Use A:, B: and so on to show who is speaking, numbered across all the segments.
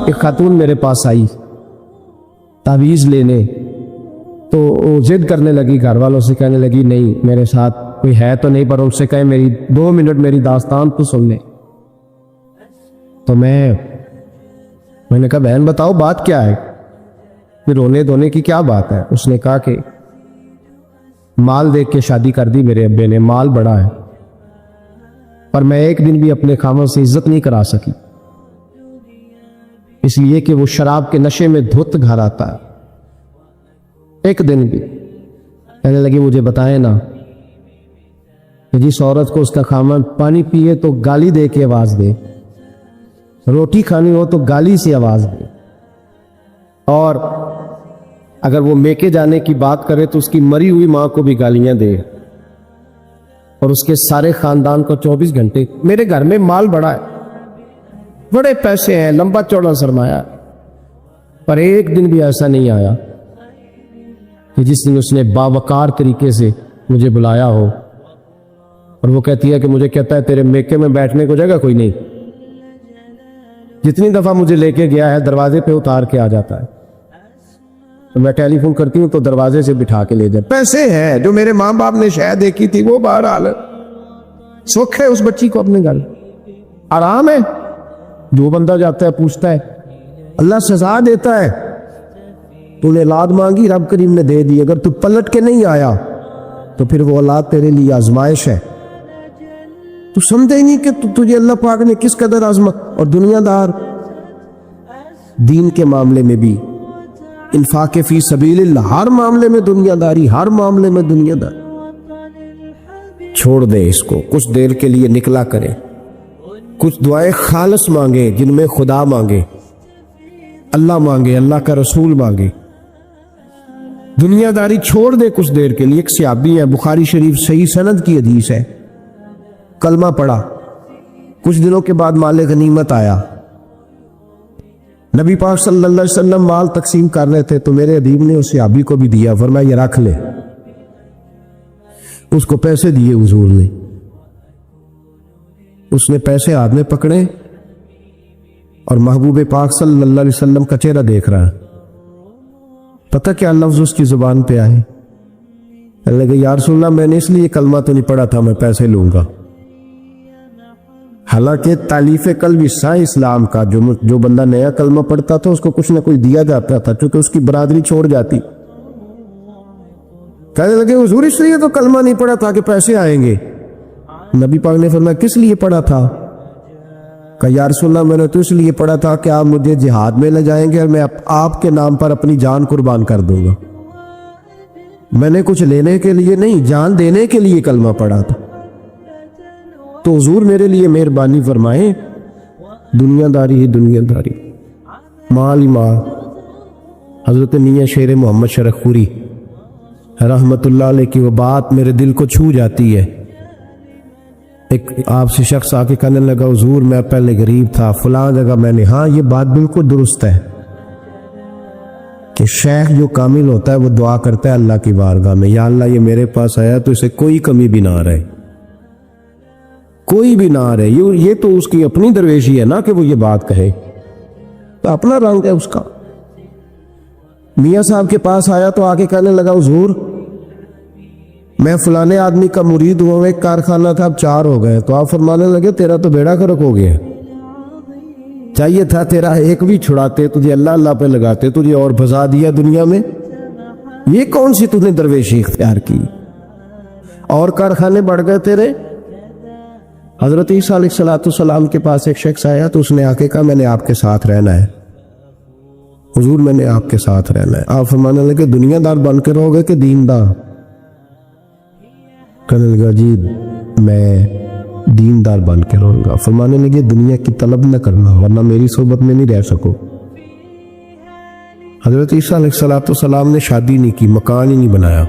A: ایک خاتون میرے پاس آئی تعویذ لینے، تو وہ ضد کرنے لگی، گھر والوں سے کہنے لگی نہیں میرے ساتھ کوئی ہے تو نہیں، پر ان سے کہیں میری 2 منٹ میری داستان تو سن لیں۔ تو میں نے کہا بہن بتاؤ بات کیا ہے، پھر رونے دھونے کی کیا بات ہے؟ اس نے کہا کہ مال دیکھ کے شادی کر دی میرے ابے نے، مال بڑا ہے، پر میں ایک دن بھی اپنے خاوند سے عزت نہیں کرا سکی، اس لیے کہ وہ شراب کے نشے میں دھت گھر آتا ہے، ایک دن بھی۔ کہنے لگی مجھے بتائیں نا کہ جس عورت کو اس کا خاوند پانی پیے تو گالی دے کے آواز دے، روٹی کھانی ہو تو گالی سے آواز دے، اور اگر وہ میکے جانے کی بات کرے تو اس کی مری ہوئی ماں کو بھی گالیاں دے، اور اس کے سارے خاندان کو 24 گھنٹے۔ میرے گھر میں مال بڑا ہے، بڑے پیسے ہیں، لمبا چوڑا سرمایہ، پر ایک دن بھی ایسا نہیں آیا کہ جس دن اس نے باوقار طریقے سے مجھے بلایا ہو، اور وہ کہتی ہے کہ مجھے کہتا ہے تیرے میکے میں بیٹھنے کو جگہ کوئی نہیں، جتنی دفعہ مجھے لے کے گیا ہے دروازے پہ اتار کے آ جاتا ہے، تو میں ٹیلی فون کرتی ہوں تو دروازے سے بٹھا کے لے جاتا۔ پیسے ہیں جو میرے ماں باپ نے شاید دیکھی تھی، وہ بہرحال سکھ ہے اس بچی کو اپنے گھر، آرام ہے، جو بندہ جاتا ہے پوچھتا ہے، اللہ سزا دیتا ہے، تو نے اولاد مانگی رب کریم نے دے دی، اگر تو پلٹ کے نہیں آیا تو پھر وہ اولاد تیرے لیے آزمائش ہے، تو سمجھے ہی نہیں کہ تجھے اللہ پاک نے کس قدر آزما۔ اور دنیا دار دین کے معاملے میں بھی، انفاق فی سبیل اللہ، ہر معاملے میں دنیا داری، ہر معاملے میں دنیا داری۔ چھوڑ دے اس کو، کچھ دیر کے لیے نکلا کرے، کچھ دعائیں خالص مانگے جن میں خدا مانگے، اللہ مانگے، اللہ کا رسول مانگے، دنیا داری چھوڑ دے کچھ دیر کے لیے۔ ایک صحابی ہے، بخاری شریف صحیح سند کی حدیث ہے، کلمہ پڑھا، کچھ دنوں کے بعد مال غنیمت آیا، نبی پاک صلی اللہ علیہ وسلم مال تقسیم کر رہے تھے تو میرے حبیب نے اس صحابی کو بھی دیا، فرمایا یہ رکھ لے، اس کو پیسے دیے حضور نے، اس نے پیسے ہاتھ میں پکڑے اور محبوب پاک صلی اللہ علیہ وسلم کا چہرہ دیکھ رہا ہے، پتہ کیا لفظ اس کی زبان پہ آئے؟ اللہ کہ یا رسول اللہ میں نے اس لیے کلمہ تو نہیں پڑھا تھا میں پیسے لوں گا، حالانکہ تالیف قلب حصہ اسلام کا، جو بندہ نیا کلمہ پڑھتا تھا اس کو کچھ نہ کچھ دیا جاتا تھا، چونکہ اس کی برادری چھوڑ جاتی۔ کہنے لگے حضور اس لیے تو کلمہ نہیں پڑھا تھا کہ پیسے آئیں گے، نبی پاک نے فرمایا کس لیے پڑھا تھا؟ کہ یا رسول اللہ میں نے تو اس لیے پڑھا تھا کہ آپ مجھے جہاد میں لے جائیں گے اور میں آپ کے نام پر اپنی جان قربان کر دوں گا، میں نے کچھ لینے کے لیے نہیں، جان دینے کے لیے کلمہ پڑھا تھا۔ تو حضور میرے لیے مہربانی فرمائیں، دنیا داری ہی دنیا داری، مال ہی مال۔ حضرت میاں شیر محمد شرخپوری رحمت اللہ علیہ کی وہ بات میرے دل کو چھو جاتی ہے۔ ایک آپ سے شخص آ کے کہنے لگا حضور میں پہلے غریب تھا فلاں جگہ، میں نے ہاں یہ بات بالکل درست ہے کہ شیخ جو کامل ہوتا ہے وہ دعا کرتا ہے اللہ کی بارگاہ میں، یا اللہ یہ میرے پاس آیا تو اسے کوئی کمی بھی نہ رہے، کوئی بھی نہ رہے۔ یہ تو اس کی اپنی درویشی ہے نا کہ وہ یہ بات کہے، تو اپنا رنگ ہے اس کا۔ میاں صاحب کے پاس آیا تو آ کے کہنے لگا حضور میں فلانے آدمی کا مرید ہوا، ایک کارخانہ تھا اب 4 ہو گئے، تو آپ فرمانے لگے تیرا تو بیڑا غرق ہو گیا، چاہیے تھا تیرا ایک بھی چھڑاتے، تجھے اللہ اللہ پہ لگاتے، تجھے اور پھنسا دیا دنیا میں، یہ کون سی تجھے درویشی اختیار کی، اور کارخانے بڑھ گئے تیرے۔ حضرت عیسیٰ علیہ السلام کے پاس ایک شخص آیا تو اس نے آ کے کہا میں نے آپ کے ساتھ رہنا ہے حضور، میں نے آپ کے ساتھ رہنا ہے۔ آپ فرمانے لگے دنیا دار بن کے رہو گے کہ دیندار؟ کہنے لگا جی میں دیندار بن کے رہوں گا۔ فرمانے لگے دنیا کی طلب نہ کرنا ورنہ میری صحبت میں نہیں رہ سکو۔ حضرت عیسیٰ علیہ السلام نے شادی نہیں کی، مکان ہی نہیں بنایا،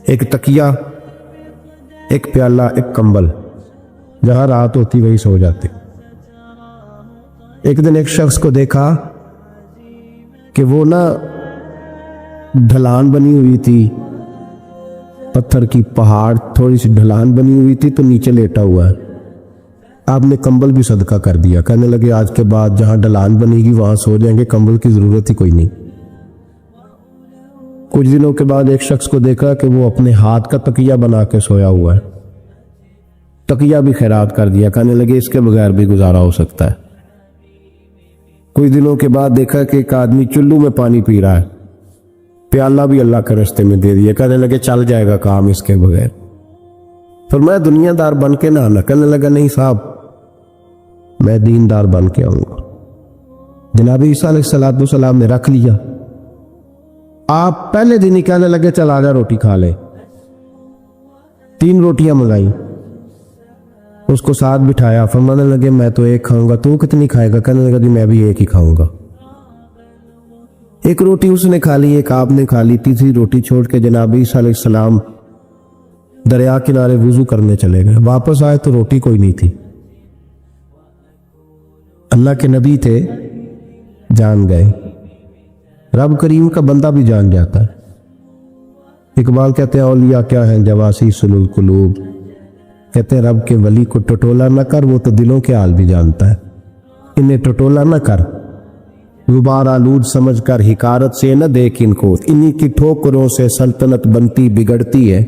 A: ایک تکیہ، ایک پیالہ، ایک کمبل، جہاں رات ہوتی وہی سو جاتے۔ ایک دن ایک شخص کو دیکھا کہ وہ نا ڈھلان بنی ہوئی تھی، پتھر کی پہاڑ، تھوڑی سی ڈھلان بنی ہوئی تھی تو نیچے لیٹا ہوا ہے، آپ نے کمبل بھی صدقہ کر دیا. کہنے لگے آج کے بعد جہاں ڈلان بنے گی وہاں سو جائیں گے, کمبل کی ضرورت ہی کوئی نہیں. کچھ دنوں کے بعد ایک شخص کو دیکھا کہ وہ اپنے ہاتھ کا تکیہ بنا کے سویا ہوا ہے. تکیہ بھی خیرات کر دیا. کہنے لگے اس کے بغیر بھی گزارا ہو سکتا ہے. کچھ دنوں کے بعد دیکھا کہ ایک آدمی چلو میں پانی پی رہا ہے, پیالہ بھی اللہ کے راستے میں دے دیا. کہنے لگے چل جائے گا کام اس کے بغیر. فرمایا دنیا دار بن کے نہ آنا. کہنے لگا نہیں صاحب, میں دیندار بن کے آؤں گا. جناب عیسیٰ علیہ السلام نے رکھ لیا. آپ پہلے دن ہی کہنے لگے چل آجا روٹی کھا لے. 3 روٹیاں منگائی, اس کو ساتھ بٹھایا. فرمانے لگے میں تو ایک کھاؤں گا, تو کتنی کھائے گا؟ کہنے لگا جی میں بھی ایک ہی کھاؤں گا. ایک روٹی اس نے کھا لی, ایک آپ نے کھا لی. تیسری روٹی چھوڑ کے جناب عیسیٰ علیہ السلام دریا کنارے وضو کرنے چلے گئے. واپس آئے تو روٹی کوئی نہیں تھی. اللہ کے نبی تھے, جان گئے. رب کریم کا بندہ بھی جان جاتا ہے. اقبال کہتے ہیں اولیاء کیا ہیں جواسیس القلوب. کہتے ہیں رب کے ولی کو ٹٹولا نہ کر, وہ تو دلوں کے حال بھی جانتا ہے. انہیں ٹٹولا نہ کر, غبار آلود سمجھ کر حکارت سے نہ دیکھ ان کو. انہی کی ٹھوکروں سے سلطنت بنتی بگڑتی ہے.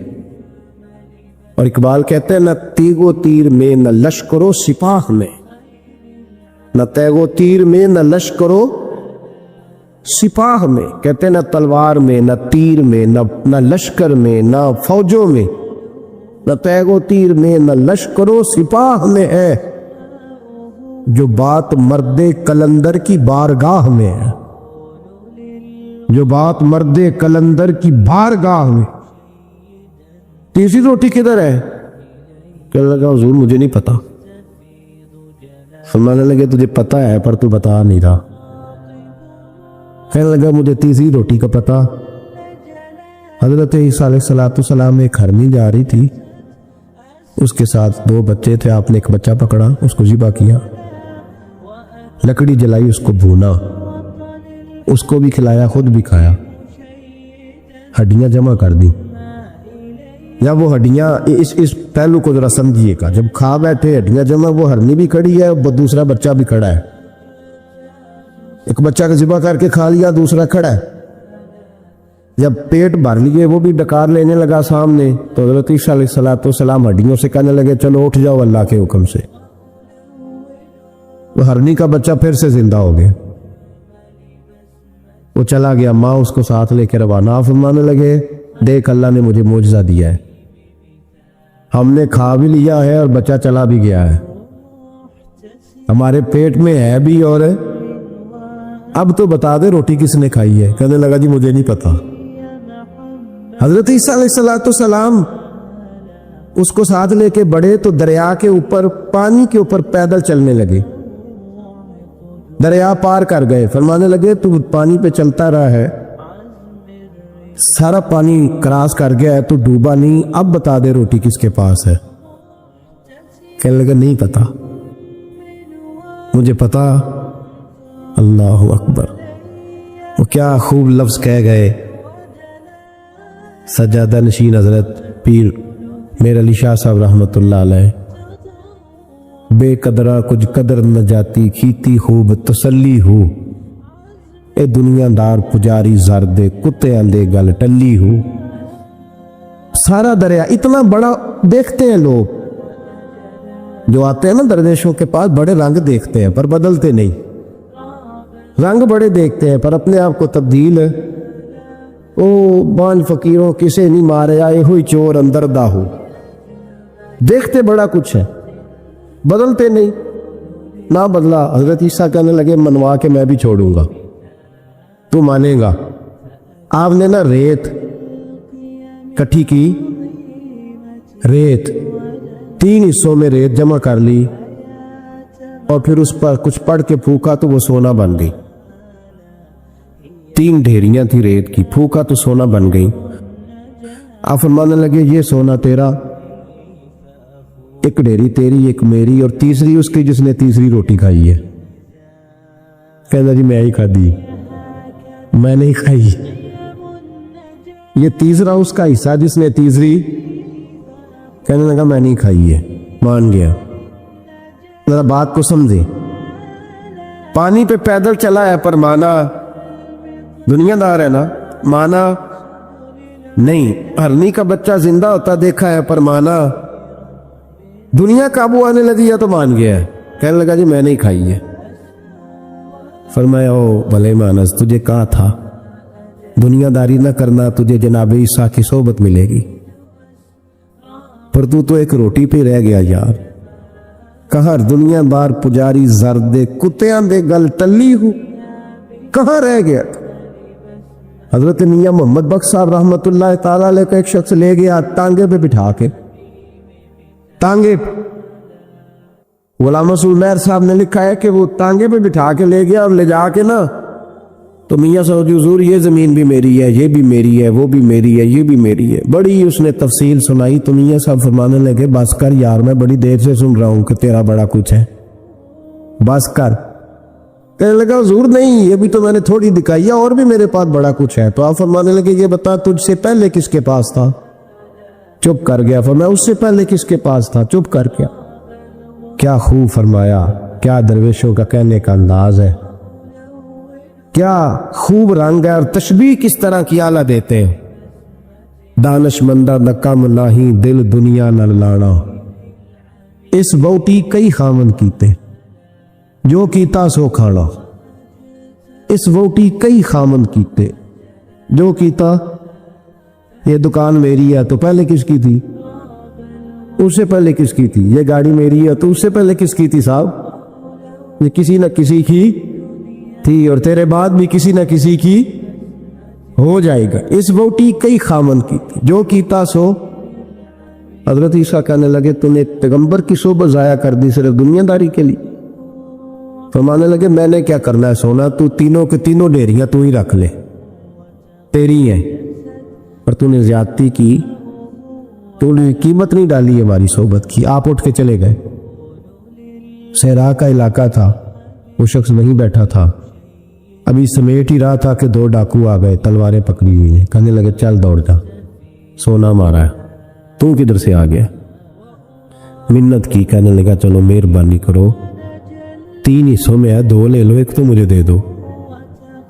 A: اور اقبال کہتے ہیں نہ تیگ و تیر میں نہ لشکر و سپاہ میں, نہ تیگ و تیر میں نہ لشکر و سپاہ میں. کہتے ہیں نہ تلوار میں نہ تیر میں نہ لشکر میں نہ فوجوں میں, نہ تیگ و تیر میں نہ لشکر و سپاہ میں ہے جو بات مرد کلندر کی بارگاہ میں ہے. جو بات مرد کلندر کی بارگاہ میں. تیسری روٹی کدھر ہے؟ کہنے لگا حضور مجھے نہیں پتا. فرمانے لگے تجھے پتا ہے پر تو بتا نہیں رہا. کہنے لگا مجھے تیسری روٹی کا پتا. حضرت عیسیٰ علیہ السلام ایک ہرنی جا رہی تھی, اس کے ساتھ 2 بچے تھے. آپ نے ایک بچہ پکڑا, اس کو ذبح کیا, لکڑی جلائی, اس کو بھونا, اس کو بھی کھلایا, خود بھی کھایا. ہڈیاں جمع کر دی. جب وہ ہڈیاں, اس پہلو کو ذرا سمجھیے گا, جب کھا بیٹھے ہڈیاں جمع, وہ ہرنی بھی کھڑی ہے, دوسرا بچہ بھی کھڑا ہے. ایک بچہ کا ذبح کر کے کھا لیا, دوسرا کھڑا ہے. جب پیٹ بھر لیے, وہ بھی ڈکار لینے لگا سامنے, تو حضرت عیسیٰ علیہ السلام ہڈیوں سے کہنے لگے چلو اٹھ جاؤ اللہ کے حکم سے. وہ ہرنی کا بچہ پھر سے زندہ ہو گیا. وہ چلا گیا, ماں اس کو ساتھ لے کے روانہ. فرمانے لگے دیکھ اللہ نے مجھے معجزہ دیا ہے, ہم نے کھا بھی لیا ہے اور بچہ چلا بھی گیا ہے, ہمارے پیٹ میں ہے بھی, اور اب تو بتا دے روٹی کس نے کھائی ہے. کہنے لگا جی مجھے نہیں پتا. حضرت عیسیٰ علیہ السلام اس کو ساتھ لے کے بڑھے تو دریا کے اوپر, پانی کے اوپر پیدل چلنے لگے. دریا پار کر گئے. فرمانے لگے تو پانی پہ چلتا رہا ہے, سارا پانی کراس کر گیا ہے, تو ڈوبا نہیں, اب بتا دے روٹی کس کے پاس ہے. کہنے لگا نہیں پتا. مجھے پتا. اللہ اکبر. وہ کیا خوب لفظ کہہ گئے. سجادہ نشین حضرت پیر میر علی شاہ صاحب رحمۃ اللہ علیہ. بے قدرہ کچھ قدر نہ جاتی, کھیتی خوب تسلی ہو, اے دنیا دار پجاری زردے, کتے اندے گل ٹلی ہو. سارا دریا اتنا بڑا دیکھتے ہیں لوگ, جو آتے ہیں نا درویشوں کے پاس, بڑے رنگ دیکھتے ہیں پر بدلتے نہیں. رنگ بڑے دیکھتے ہیں پر اپنے آپ کو تبدیل, او بان فقیروں کسے نہیں مارے, آئے ہوئی چور اندر دا ہو. دیکھتے بڑا کچھ ہے, بدلتے نہیں. نہ بدلا. حضرت عیسیٰ کہنے لگے منوا کے میں بھی چھوڑوں گا, تو مانے گا. آپ نے نا ریت کٹھی کی, ریت 3 حصوں میں ریت جمع کر لی, اور پھر اس پر کچھ پڑھ کے پھونکا تو وہ سونا بن گئی. 3 ڈھیریاں تھی ریت کی, پھونکا تو سونا بن گئی. آپ فرمانے لگے یہ سونا تیرا, ایک ڈھیری تیری, ایک میری, اور تیسری اس کی جس نے تیسری روٹی کھائی ہے. کہنا جی میں ہی کھا دی, میں نہیں کھائی. یہ تیسرا اس کا حصہ جس نے تیسری, کہنے لگا میں نہیں کھائی ہے, مان گیا. ذرا بات کو سمجھے. پانی پہ پیدل چلا ہے پر مانا دنیا دار ہے نا, مانا نہیں. ہرنی کا بچہ زندہ ہوتا دیکھا ہے پر مانا دنیا قابو آنے لگی ہے تو مان گیا ہے. کہنے لگا جی میں نہیں کھائی ہے. فرمایا او بھلے مانس, تجھے کہا تھا دنیا داری نہ کرنا, تجھے جناب عیسیٰ کی صحبت ملے گی, پر تو ایک روٹی پہ رہ گیا یار. کہاں دنیا دار پجاری زردے کتیاں دے گل ٹلی ہو, کہاں رہ گیا. حضرت میاں محمد بخش صاحب رحمت اللہ تعالی علیہ کا ایک شخص لے گیا ٹانگے پہ بٹھا کے, ٹانگے پہ. غلام رسول مہر صاحب نے لکھا ہے کہ وہ ٹانگے پہ بٹھا کے لے گیا اور لے جا کے نا تو میاں صاحب حضور یہ زمین بھی میری ہے, یہ بھی میری ہے, وہ بھی میری ہے, یہ بھی میری ہے. بڑی اس نے تفصیل سنائی تو میاں صاحب فرمانے لگے بس کر یار, میں بڑی دیر سے سن رہا ہوں کہ تیرا بڑا کچھ ہے, بس کر. کہنے لگا حضور نہیں, یہ بھی تو میں نے تھوڑی دکھائی ہے, اور بھی میرے پاس بڑا کچھ ہے. تو آپ فرمانے لگے یہ بتا تجھ سے پہلے کس کے پاس تھا؟ چپ کر گیا. فرمایا اس سے پہلے کس کے پاس تھا؟ چپ کر گیا. کیا خوب فرمایا, کیا درویشوں کا کہنے کا انداز ہے, کیا خوب رنگ ہے, اور تشبیہ کس طرح کی اعلیٰ دیتے ہیں. دانش مندہ نہ کم نہ ہی دل دنیا نہ لانا, اس بوٹی کئی خامن کیتے جو کیتا سو کھانا. اس بوٹی کئی خامن کیتے جو کیتا. یہ دکان میری ہے تو پہلے کس کی تھی؟ اس سے پہلے کس کی تھی. یہ گاڑی میری ہے تو اس سے پہلے کس کی تھی صاحب؟ یہ کسی نہ کسی کی تھی, اور تیرے بعد بھی کسی نہ کسی کی ہو جائے گا. اس بوٹی کئی خامن کی تھی جو کیتا سو. حضرت عیسیٰ کہنے لگے تو نے پیغمبر کی صحبت ضائع کر دی صرف دنیا داری کے لیے. فرمانے لگے میں نے کیا کرنا ہے سونا, تو تینوں کے تینوں ڈیریاں تو ہی رکھ لے, تیری ہیں, پر تو نے زیادتی کی, تو نے قیمت نہیں ڈالی ہماری صحبت کی. آپ اٹھ کے چلے گئے. صحرا کا علاقہ تھا, وہ شخص نہیں بیٹھا تھا, ابھی سمیٹ ہی رہا تھا کہ دو ڈاکو آ گئے, تلواریں پکڑی ہوئی ہیں. کہنے لگے چل دوڑ جا, سونا مارا ہے, تو کدھر سے آ گیا؟ منت کی. کہنے لگا چلو مہربانی کرو, 3 حصوں میں ہے, 2 لے لو, ایک تو مجھے دے دو,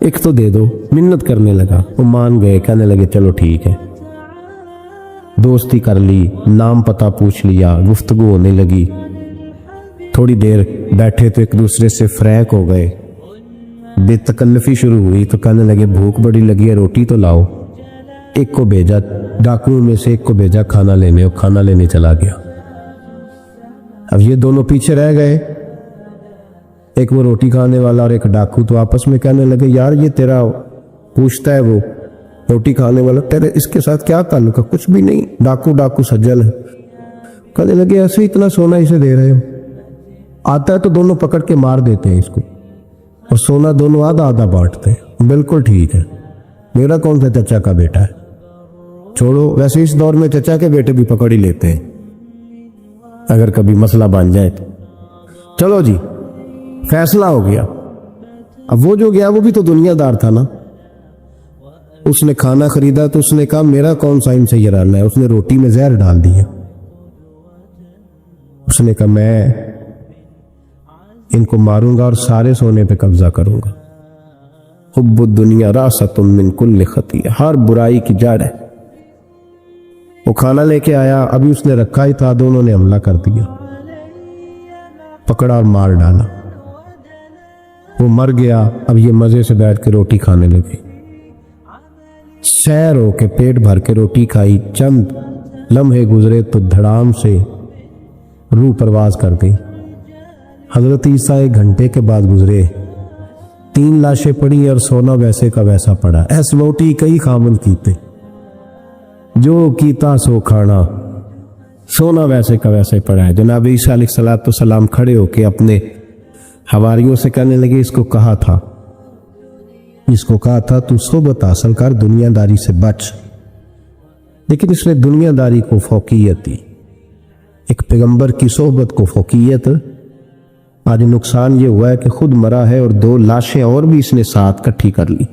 A: ایک تو دے دو. منت کرنے لگا, وہ مان گئے. کہنے لگے چلو ٹھیک ہے. دوستی کر لی, نام پتہ پوچھ لیا, گفتگو ہونے لگی. تھوڑی دیر بیٹھے تو ایک دوسرے سے فریق ہو گئے. بے تکلفی شروع ہوئی تو کہنے لگے بھوک بڑی لگی ہے, روٹی تو لاؤ. ایک کو بھیجا, ڈاکوؤں میں سے ایک کو بھیجا کھانا لینے, اور کھانا لینے چلا گیا. اب یہ دونوں پیچھے رہ گئے, ایک وہ روٹی کھانے والا اور ایک ڈاکو. تو آپس میں کہنے لگے یار یہ تیرا پوچھتا ہے وہ روٹی کھانے والا, تیرے اس کے ساتھ کیا تعلق ہے؟ کچھ بھی نہیں, ڈاکو ڈاکو سجل ہے. کہنے لگے ایسے اتنا سونا اسے دے رہے ہو, آتا ہے تو دونوں پکڑ کے مار دیتے ہیں اس کو, اور سونا دونوں آدھا آدھا بانٹتے ہیں. بالکل ٹھیک ہے, میرا کون سا چچا کا بیٹا ہے, چھوڑو. ویسے اس دور میں چچا کے بیٹے بھی پکڑ ہی لیتے ہیں اگر کبھی مسئلہ بن جائے تو. چلو جی فیصلہ ہو گیا. اب وہ جو گیا وہ بھی تو دنیا دار تھا نا, اس نے کھانا خریدا تو اس نے کہا میرا کون سا ان سے یہ رہنا ہے. اس نے روٹی میں زہر ڈال دیا. اس نے کہا میں ان کو ماروں گا اور سارے سونے پہ قبضہ کروں گا. حب الدنیا راست من کل خطیہ, ہر برائی کی جڑ ہے. وہ کھانا لے کے آیا, ابھی اس نے رکھا ہی تھا, دونوں نے حملہ کر دیا, پکڑا اور مار ڈالا. وہ مر گیا. اب یہ مزے سے بیٹھ کے روٹی کھانے لگے. سیر ہو کے پیٹ بھر کے روٹی کھائی. چند لمحے گزرے تو دھڑام سے روح پرواز کر گئی. حضرت عیسیٰ 1 گھنٹے کے بعد گزرے. 3 لاشیں پڑی اور سونا ویسے کا ویسا پڑا. ایس بوٹی کئی خامن کیتے جو کیتا سو کھانا, سونا ویسے کا ویسے پڑا ہے. جناب عیسیٰ علیہ السلام کھڑے ہو کے اپنے حواریوں سے کہنے لگے اس کو کہا تھا تو صحبت حاصل کر, دنیا داری سے بچ. لیکن اس نے دنیا داری کو فوقیت دی, ایک پیغمبر کی صحبت کو فوقیت. آج نقصان یہ ہوا ہے کہ خود مرا ہے اور 2 لاشیں اور بھی اس نے ساتھ کٹھی کر لی.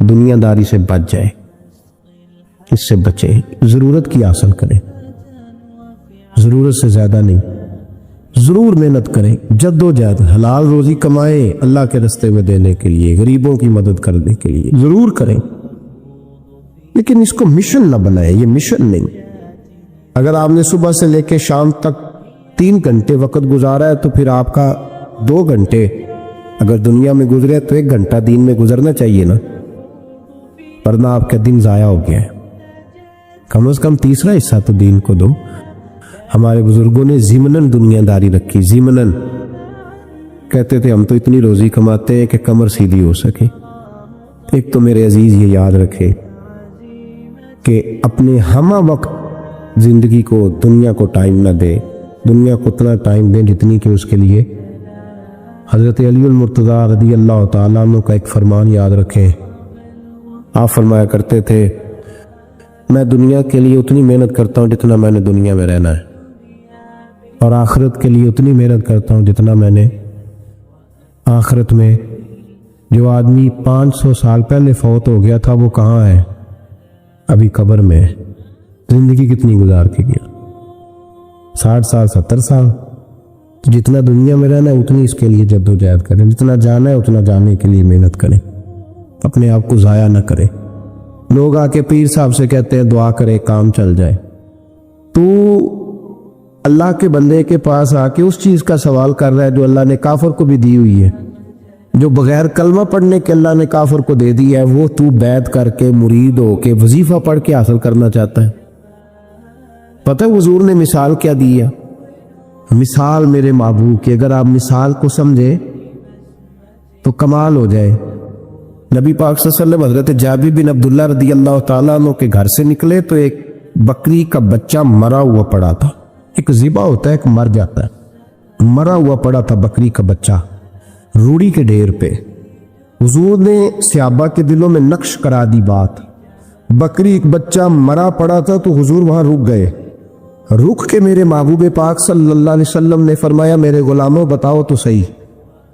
A: دنیا داری سے بچ جائے, اس سے بچے, ضرورت کی حاصل کرے, ضرورت سے زیادہ نہیں. ضرور محنت کریں، جد و جہد، حلال روزی کمائیں اللہ کے راستے میں دینے کے لیے، غریبوں کی مدد کرنے کے لیے ضرور کریں، لیکن اس کو مشن نہ بنائیں۔ یہ مشن نہیں۔ اگر آپ نے صبح سے لے کے شام تک 3 گھنٹے وقت گزارا ہے تو پھر آپ کا 2 گھنٹے اگر دنیا میں گزرے تو 1 گھنٹہ دین میں گزرنا چاہیے نا، ورنہ آپ کا دن ضائع ہو گیا ہے۔ کم از کم تیسرا حصہ تو دین کو دو۔ ہمارے بزرگوں نے ضمناً دنیا داری رکھی، ضمناً کہتے تھے ہم تو اتنی روزی کماتے ہیں کہ کمر سیدھی ہو سکے۔ ایک تو میرے عزیز یہ یاد رکھے کہ اپنے ہمہ وقت زندگی کو، دنیا کو ٹائم نہ دے، دنیا کو اتنا ٹائم دیں جتنی کہ اس کے لیے حضرت علی المرتضیٰ رضی اللہ تعالیٰ عنہ کا ایک فرمان یاد رکھیں۔ آپ فرمایا کرتے تھے میں دنیا کے لیے اتنی محنت کرتا ہوں جتنا میں نے دنیا میں رہنا ہے، اور آخرت کے لیے اتنی محنت کرتا ہوں جتنا میں نے آخرت میں۔ جو آدمی 500 سال پہلے فوت ہو گیا تھا وہ کہاں ہے؟ ابھی قبر میں ہے۔ زندگی کتنی گزار کے گیا؟ 60 سال 70 سال۔ تو جتنا دنیا میں رہنا ہے اتنی اس کے لیے جد و جہد کریں، جتنا جانا ہے اتنا جانے کے لیے محنت کریں، اپنے آپ کو ضائع نہ کریں۔ لوگ آ کے پیر صاحب سے کہتے ہیں دعا کرے کام چل جائے، تو اللہ کے بندے کے پاس آ کے اس چیز کا سوال کر رہا ہے جو اللہ نے کافر کو بھی دی ہوئی ہے، جو بغیر کلمہ پڑھنے کے اللہ نے کافر کو دے دی ہے، وہ تو بیعت کر کے مرید ہو کے وظیفہ پڑھ کے حاصل کرنا چاہتا ہے۔ پتہ ہے حضور نے مثال کیا دی ہے؟ مثال میرے محبوب کی، اگر آپ مثال کو سمجھے تو کمال ہو جائے۔ نبی پاک صلی اللہ علیہ وسلم حضرت جابر بن عبداللہ رضی اللہ تعالیٰ عنہ کے گھر سے نکلے تو ایک بکری کا بچہ مرا ہوا پڑا تھا۔ ایک ذبح ہوتا ہے، ایک مر جاتا ہے، مرا ہوا پڑا تھا بکری کا بچہ روڑی کے ڈھیر پہ۔ حضور نے صحابہ کے دلوں میں نقش کرا دی بات۔ بکری ایک بچہ مرا پڑا تھا تو حضور وہاں رک گئے۔ رک کے میرے محبوب پاک صلی اللہ علیہ وسلم نے فرمایا میرے غلاموں بتاؤ تو صحیح،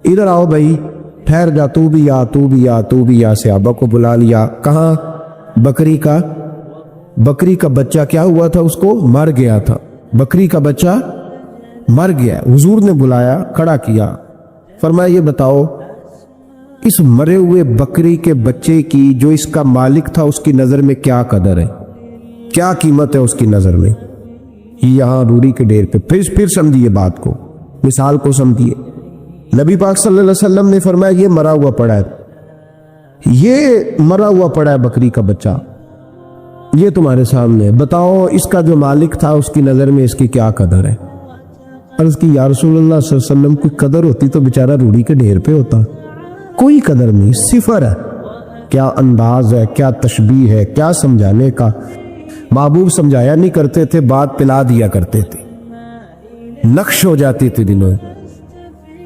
A: ادھر آؤ بھائی، ٹھہر جا، تو بھی آ، تو بھی آ، تو بھی آ۔ صحابہ کو بلا لیا۔ کہاں؟ بکری کا بچہ کیا ہوا تھا؟ اس کو مر گیا تھا۔ بکری کا بچہ مر گیا۔ حضور نے بلایا، کھڑا کیا، فرمایا یہ بتاؤ اس مرے ہوئے بکری کے بچے کی جو اس کا مالک تھا اس کی نظر میں کیا قدر ہے، کیا قیمت ہے اس کی نظر میں؟ یہاں روڑی کے ڈھیر پہ پھر سمجھیے بات کو، مثال کو سمجھیے۔ نبی پاک صلی اللہ علیہ وسلم نے فرمایا یہ مرا ہوا پڑا ہے، یہ مرا ہوا پڑا ہے بکری کا بچہ، یہ تمہارے سامنے، بتاؤ اس کا جو مالک تھا اس کی نظر میں اس کی کیا قدر ہے؟ عرض کی یا رسول اللہ صلی اللہ علیہ وسلم کوئی قدر ہوتی تو بیچارہ روڑی کے ڈھیر پہ ہوتا، کوئی قدر نہیں، صفر ہے۔ کیا انداز ہے، کیا تشبیہ ہے، کیا سمجھانے کا۔ محبوب سمجھایا نہیں کرتے تھے، بات پلا دیا کرتے تھے، نقش ہو جاتی تھی دلوں،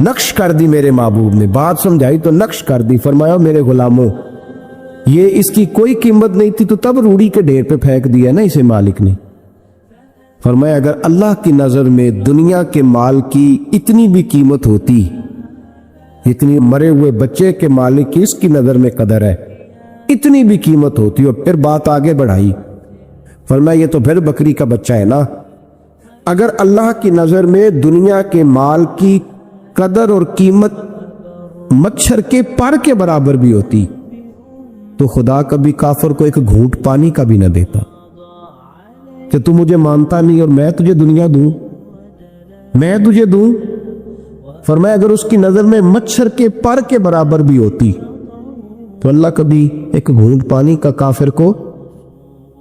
A: نقش کر دی میرے محبوب نے، بات سمجھائی تو نقش کر دی۔ فرمایا میرے غلاموں یہ اس کی کوئی قیمت نہیں تھی تو تب روڑی کے ڈھیر پہ پھینک دیا نا اسے مالک نے۔ فرمایا اگر اللہ کی نظر میں دنیا کے مال کی اتنی بھی قیمت ہوتی، اتنی مرے ہوئے بچے کے مالک کی اس کی نظر میں قدر ہے، اتنی بھی قیمت ہوتی، اور پھر بات آگے بڑھائی۔ فرمایا یہ تو پھر بکری کا بچہ ہے نا، اگر اللہ کی نظر میں دنیا کے مال کی قدر اور قیمت مچھر کے پر کے برابر بھی ہوتی تو خدا کبھی کافر کو ایک گھونٹ پانی کا بھی نہ دیتا کہ تو مجھے مانتا نہیں اور میں تجھے دنیا دوں، میں تجھے دوں۔ فرمایا اگر اس کی نظر میں مچھر کے پر کے برابر بھی ہوتی تو اللہ کبھی ایک گھونٹ پانی کا کافر کو۔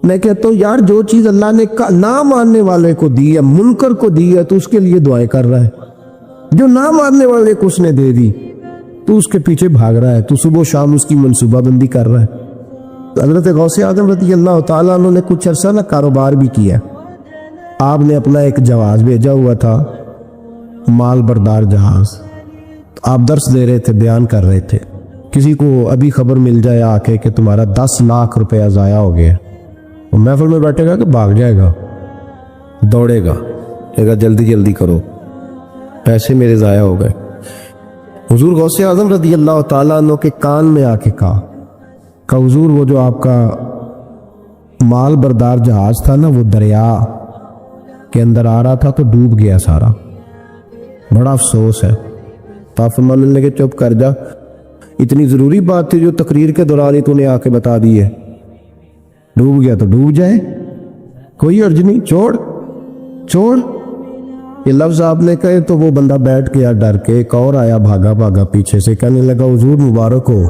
A: میں کہتا ہوں یار جو چیز اللہ نے نہ ماننے والے کو دی ہے، منکر کو دی ہے، تو اس کے لیے دعائیں کر رہا ہے۔ جو نہ ماننے والے کو اس نے دے دی تو اس کے پیچھے بھاگ رہا ہے، تو صبح و شام اس کی منصوبہ بندی کر رہا ہے۔ حضرت غوث اعظم رضی اللہ تعالیٰ عنہ نے کچھ عرصہ نہ کاروبار بھی کیا۔ آپ نے اپنا ایک جہاز بھیجا ہوا تھا، مال بردار جہاز، آپ درس دے رہے تھے، بیان کر رہے تھے، کسی کو ابھی خبر مل جائے آ کے کہ تمہارا 10 لاکھ روپیہ ضائع ہو گیا، وہ محفل میں بیٹھے گا کہ بھاگ جائے گا، دوڑے گا، کہے گا جلدی جلدی کرو، پیسے میرے ضائع ہو گئے۔ حضور غوث اعظم رضی اللہ تعالیٰ عنہ کے کان میں آ کے کہا کہ حضور وہ جو آپ کا مال بردار جہاز تھا نا، وہ دریا کے اندر آ رہا تھا تو ڈوب گیا سارا، بڑا افسوس ہے. تو آپ فرمانے لگے چپ کر جا, اتنی ضروری بات تھی جو تقریر کے دوران ہی تو نے آ کے بتا دی ہے. ڈوب گیا تو ڈوب جائے, کوئی عرض نہیں, چھوڑ. یہ لفظ آپ نے کہے تو وہ بندہ بیٹھ گیا ڈر کے. ایک اور آیا بھاگا پیچھے سے, کہنے لگا حضور مبارک ہو.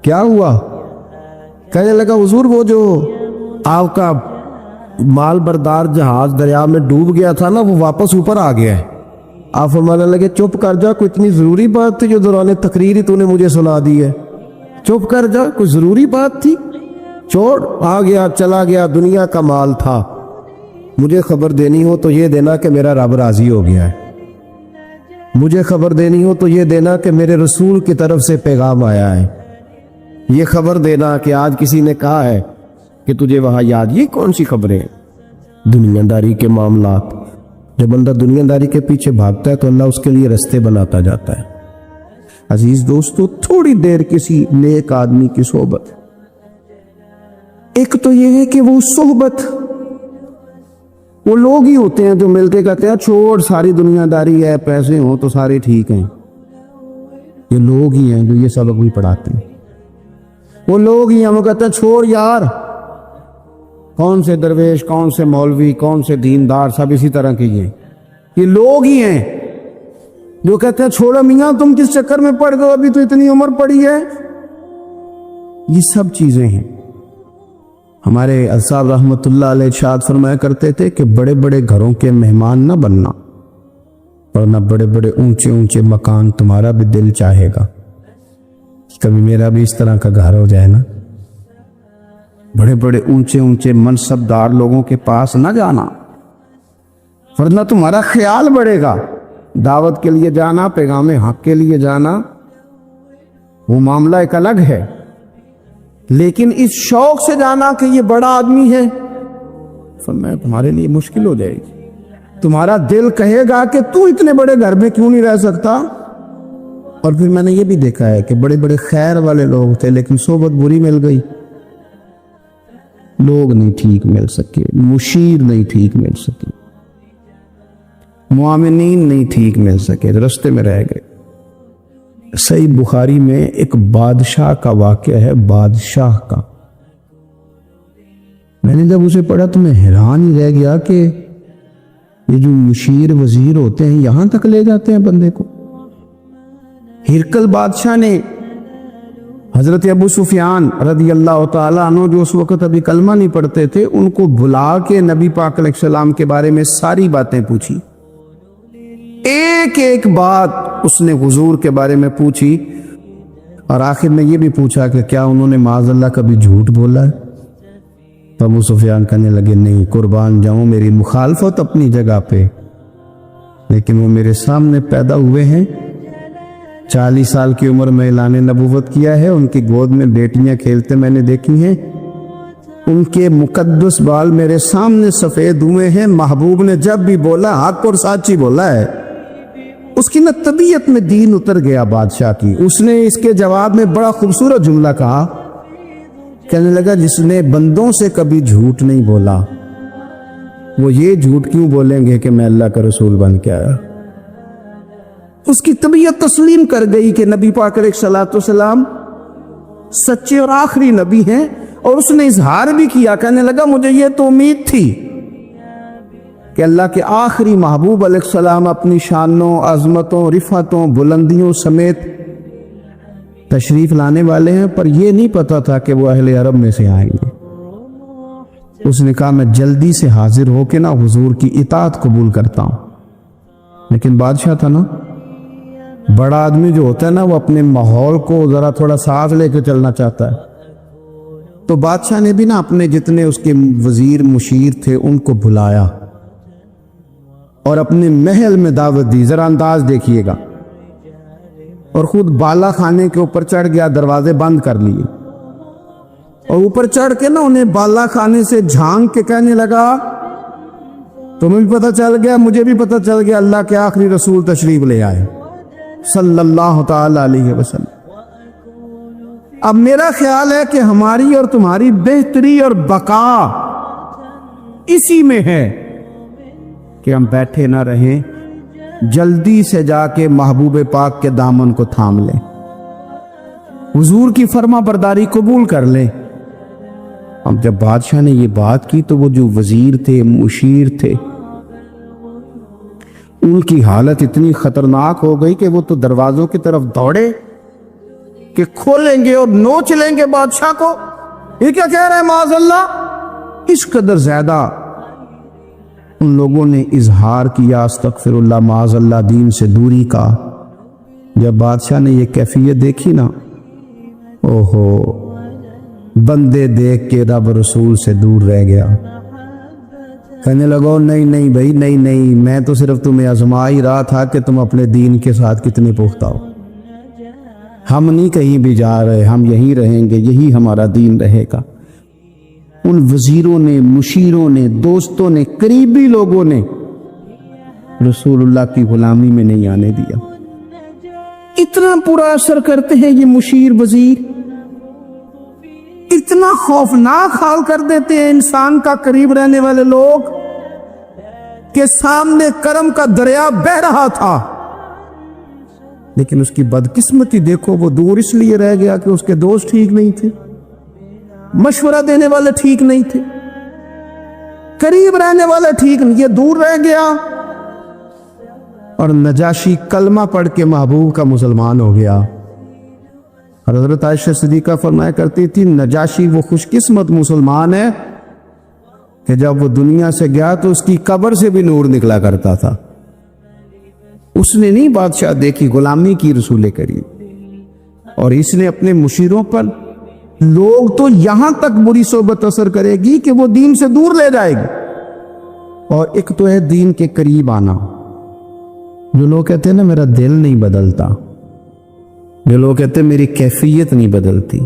A: کیا ہوا؟ کہنے لگا حضور وہ جو آپ کا مال بردار جہاز دریا میں ڈوب گیا تھا نا, وہ واپس اوپر آ گیا ہے. آپ فرمانے لگے چپ کر جا, کوئی اتنی ضروری بات تھی جو دوران تقریر ہی تو نے مجھے سنا دی ہے. چپ کر جا, کوئی ضروری بات تھی, چھوڑ. آ گیا چلا گیا, دنیا کا مال تھا. مجھے خبر دینی ہو تو یہ دینا کہ میرا رب راضی ہو گیا ہے. مجھے خبر دینی ہو تو یہ دینا کہ میرے رسول کی طرف سے پیغام آیا ہے. یہ خبر دینا کہ آج کسی نے کہا ہے کہ تجھے وہاں یاد. یہ کون سی خبریں؟ دنیا داری کے معاملات. جب بندہ دنیا داری کے پیچھے بھاگتا ہے تو اللہ اس کے لیے رستے بناتا جاتا ہے. عزیز دوستو, تھوڑی دیر کسی نیک آدمی کی صحبت, ایک تو یہ ہے کہ وہ صحبت, وہ لوگ ہی ہوتے ہیں جو ملتے کہتے ہیں چھوڑ ساری دنیا داری ہے, پیسے ہوں تو سارے ٹھیک ہیں. یہ لوگ ہی ہیں جو یہ سبق بھی پڑھاتے ہیں. وہ لوگ ہی ہیں وہ کہتے ہیں چھوڑ یار, کون سے درویش, کون سے مولوی, کون سے دیندار, سب اسی طرح کے ہیں. یہ لوگ ہی ہیں جو کہتے ہیں چھوڑو میاں تم کس چکر میں پڑ گئے, ابھی تو اتنی عمر پڑی ہے. یہ سب چیزیں ہیں. ہمارے صاحب رحمۃ اللہ علیہ ارشاد فرمایا کرتے تھے کہ بڑے بڑے گھروں کے مہمان نہ بننا, ورنہ بڑے بڑے اونچے مکان تمہارا بھی دل چاہے گا. کبھی میرا بھی اس طرح کا گھر ہو جائے نا. بڑے بڑے اونچے منصب دار لوگوں کے پاس نہ جانا, ورنہ تمہارا خیال بڑھے گا. دعوت کے لیے جانا, پیغام حق کے لیے جانا, وہ معاملہ ایک الگ ہے. لیکن اس شوق سے جانا کہ یہ بڑا آدمی ہے, فرمایا تمہارے لیے مشکل ہو جائے گی. تمہارا دل کہے گا کہ تو اتنے بڑے گھر میں کیوں نہیں رہ سکتا. اور پھر میں نے یہ بھی دیکھا ہے کہ بڑے بڑے خیر والے لوگ تھے لیکن صحبت بری مل گئی. لوگ نہیں ٹھیک مل سکے, مشیر نہیں ٹھیک مل سکے, معاونین نہیں ٹھیک مل سکے, رستے میں رہ گئے. صحیح بخاری میں ایک بادشاہ کا واقعہ ہے, بادشاہ کا. میں نے جب اسے پڑھا تو میں حیران ہی رہ گیا کہ یہ جو مشیر وزیر ہوتے ہیں یہاں تک لے جاتے ہیں بندے کو. ہرکل بادشاہ نے حضرت ابو سفیان رضی اللہ تعالیٰ عنہ, جو اس وقت ابھی کلمہ نہیں پڑھتے تھے, ان کو بلا کے نبی پاک علیہ السلام کے بارے میں ساری باتیں پوچھی. ایک بات اس نے حضور کے بارے میں پوچھی, اور آخر میں یہ بھی پوچھا کہ کیا انہوں نے معاذ اللہ کبھی جھوٹ بولا ہے. تو ابو سفیان کہنے لگے نہیں, قربان جاؤں, میری مخالفت اپنی جگہ پہ, لیکن وہ میرے سامنے پیدا ہوئے ہیں, 40 سال کی عمر میں اعلان نبوت کیا ہے, ان کی گود میں بیٹیاں کھیلتے میں نے دیکھی ہیں, ان کے مقدس بال میرے سامنے سفید ہوئے ہیں. محبوب نے جب بھی بولا حق اور سچی بولا ہے. اس کی نہ طبیعت میں دین اتر گیا بادشاہ کی. اس نے اس کے جواب میں بڑا خوبصورت جملہ کہا, کہنے لگا جس نے بندوں سے کبھی جھوٹ نہیں بولا وہ یہ جھوٹ کیوں بولیں گے کہ میں اللہ کا رسول بن کے آیا. اس کی طبیعت تسلیم کر گئی کہ نبی پاک علیہ الصلوۃ والسلام سچے اور آخری نبی ہیں, اور اس نے اظہار بھی کیا, کہنے لگا مجھے یہ تو امید تھی کہ اللہ کے آخری محبوب علیہ السلام اپنی شانوں, عظمتوں, رفعتوں, بلندیوں سمیت تشریف لانے والے ہیں, پر یہ نہیں پتا تھا کہ وہ اہل عرب میں سے آئیں گے. اس نے کہا میں جلدی سے حاضر ہو کے نا حضور کی اطاعت قبول کرتا ہوں. لیکن بادشاہ تھا نا, بڑا آدمی جو ہوتا ہے نا وہ اپنے ماحول کو ذرا تھوڑا ساتھ لے کے چلنا چاہتا ہے. تو بادشاہ نے بھی نا اپنے جتنے اس کے وزیر مشیر تھے ان کو بلایا اور اپنے محل میں دعوت دی. ذرا انداز دیکھیے گا. اور خود بالا خانے کے اوپر چڑھ گیا, دروازے بند کر لیے, اور اوپر چڑھ کے نا انہیں بالا خانے سے جھانک کے کہنے لگا تمہیں بھی پتہ چل گیا, مجھے بھی پتہ چل گیا, اللہ کے آخری رسول تشریف لے آئے صلی اللہ تعالی علیہ وسلم. اب میرا خیال ہے کہ ہماری اور تمہاری بہتری اور بقا اسی میں ہے
B: کہ ہم بیٹھے نہ رہیں, جلدی سے جا کے محبوب پاک کے دامن کو تھام لیں, حضور کی فرما برداری قبول کر لیں. اب جب بادشاہ نے یہ بات کی تو وہ جو وزیر تھے, مشیر تھے, ان کی حالت اتنی خطرناک ہو گئی کہ وہ تو دروازوں کی طرف دوڑے کہ کھولیں گے اور نوچ لیں گے بادشاہ کو. یہ کیا کہہ رہے ہیں معاذ اللہ. اس قدر زیادہ ان لوگوں نے اظہار کیا استغفر اللہ معاذ اللہ دین سے دوری کا. جب بادشاہ نے یہ کیفیت دیکھی نا, اوہو, بندے دیکھ کے رب رسول سے دور رہ گیا. کہنے لگو نہیں نہیں بھائی, نہیں نہیں, میں تو صرف تمہیں آزما ہی رہا تھا کہ تم اپنے دین کے ساتھ کتنے پختہ ہو. ہم نہیں کہیں بھی جا رہے, ہم یہیں رہیں گے, یہی ہمارا دین رہے گا. ان وزیروں نے, مشیروں نے, دوستوں نے, قریبی لوگوں نے رسول اللہ کی غلامی میں نہیں آنے دیا. اتنا برا اثر کرتے ہیں یہ مشیر وزیر, اتنا خوفناک حال کر دیتے ہیں انسان کا قریب رہنے والے لوگ کہ سامنے کرم کا دریا بہہ رہا تھا, لیکن اس کی بدقسمتی دیکھو, وہ دور اس لیے رہ گیا کہ اس کے دوست ٹھیک نہیں تھے, مشورہ دینے والے ٹھیک نہیں تھے, قریب رہنے والے ٹھیک نہیں, یہ دور رہ گیا. اور نجاشی کلمہ پڑھ کے محبوب کا مسلمان ہو گیا. حضرت عائشہ صدیقہ فرمایا کرتی تھی نجاشی وہ خوش قسمت مسلمان ہے کہ جب وہ دنیا سے گیا تو اس کی قبر سے بھی نور نکلا کرتا تھا. اس نے نہیں بادشاہ دیکھی, غلامی کی رسول کریم, اور اس نے اپنے مشیروں پر لوگ تو یہاں تک بری صحبت اثر کرے گی کہ وہ دین سے دور لے جائے گی. اور ایک تو ہے دین کے قریب آنا. جو لوگ کہتے ہیں نا میرا دل نہیں بدلتا, جو لوگ کہتے ہیں میری کیفیت نہیں بدلتی,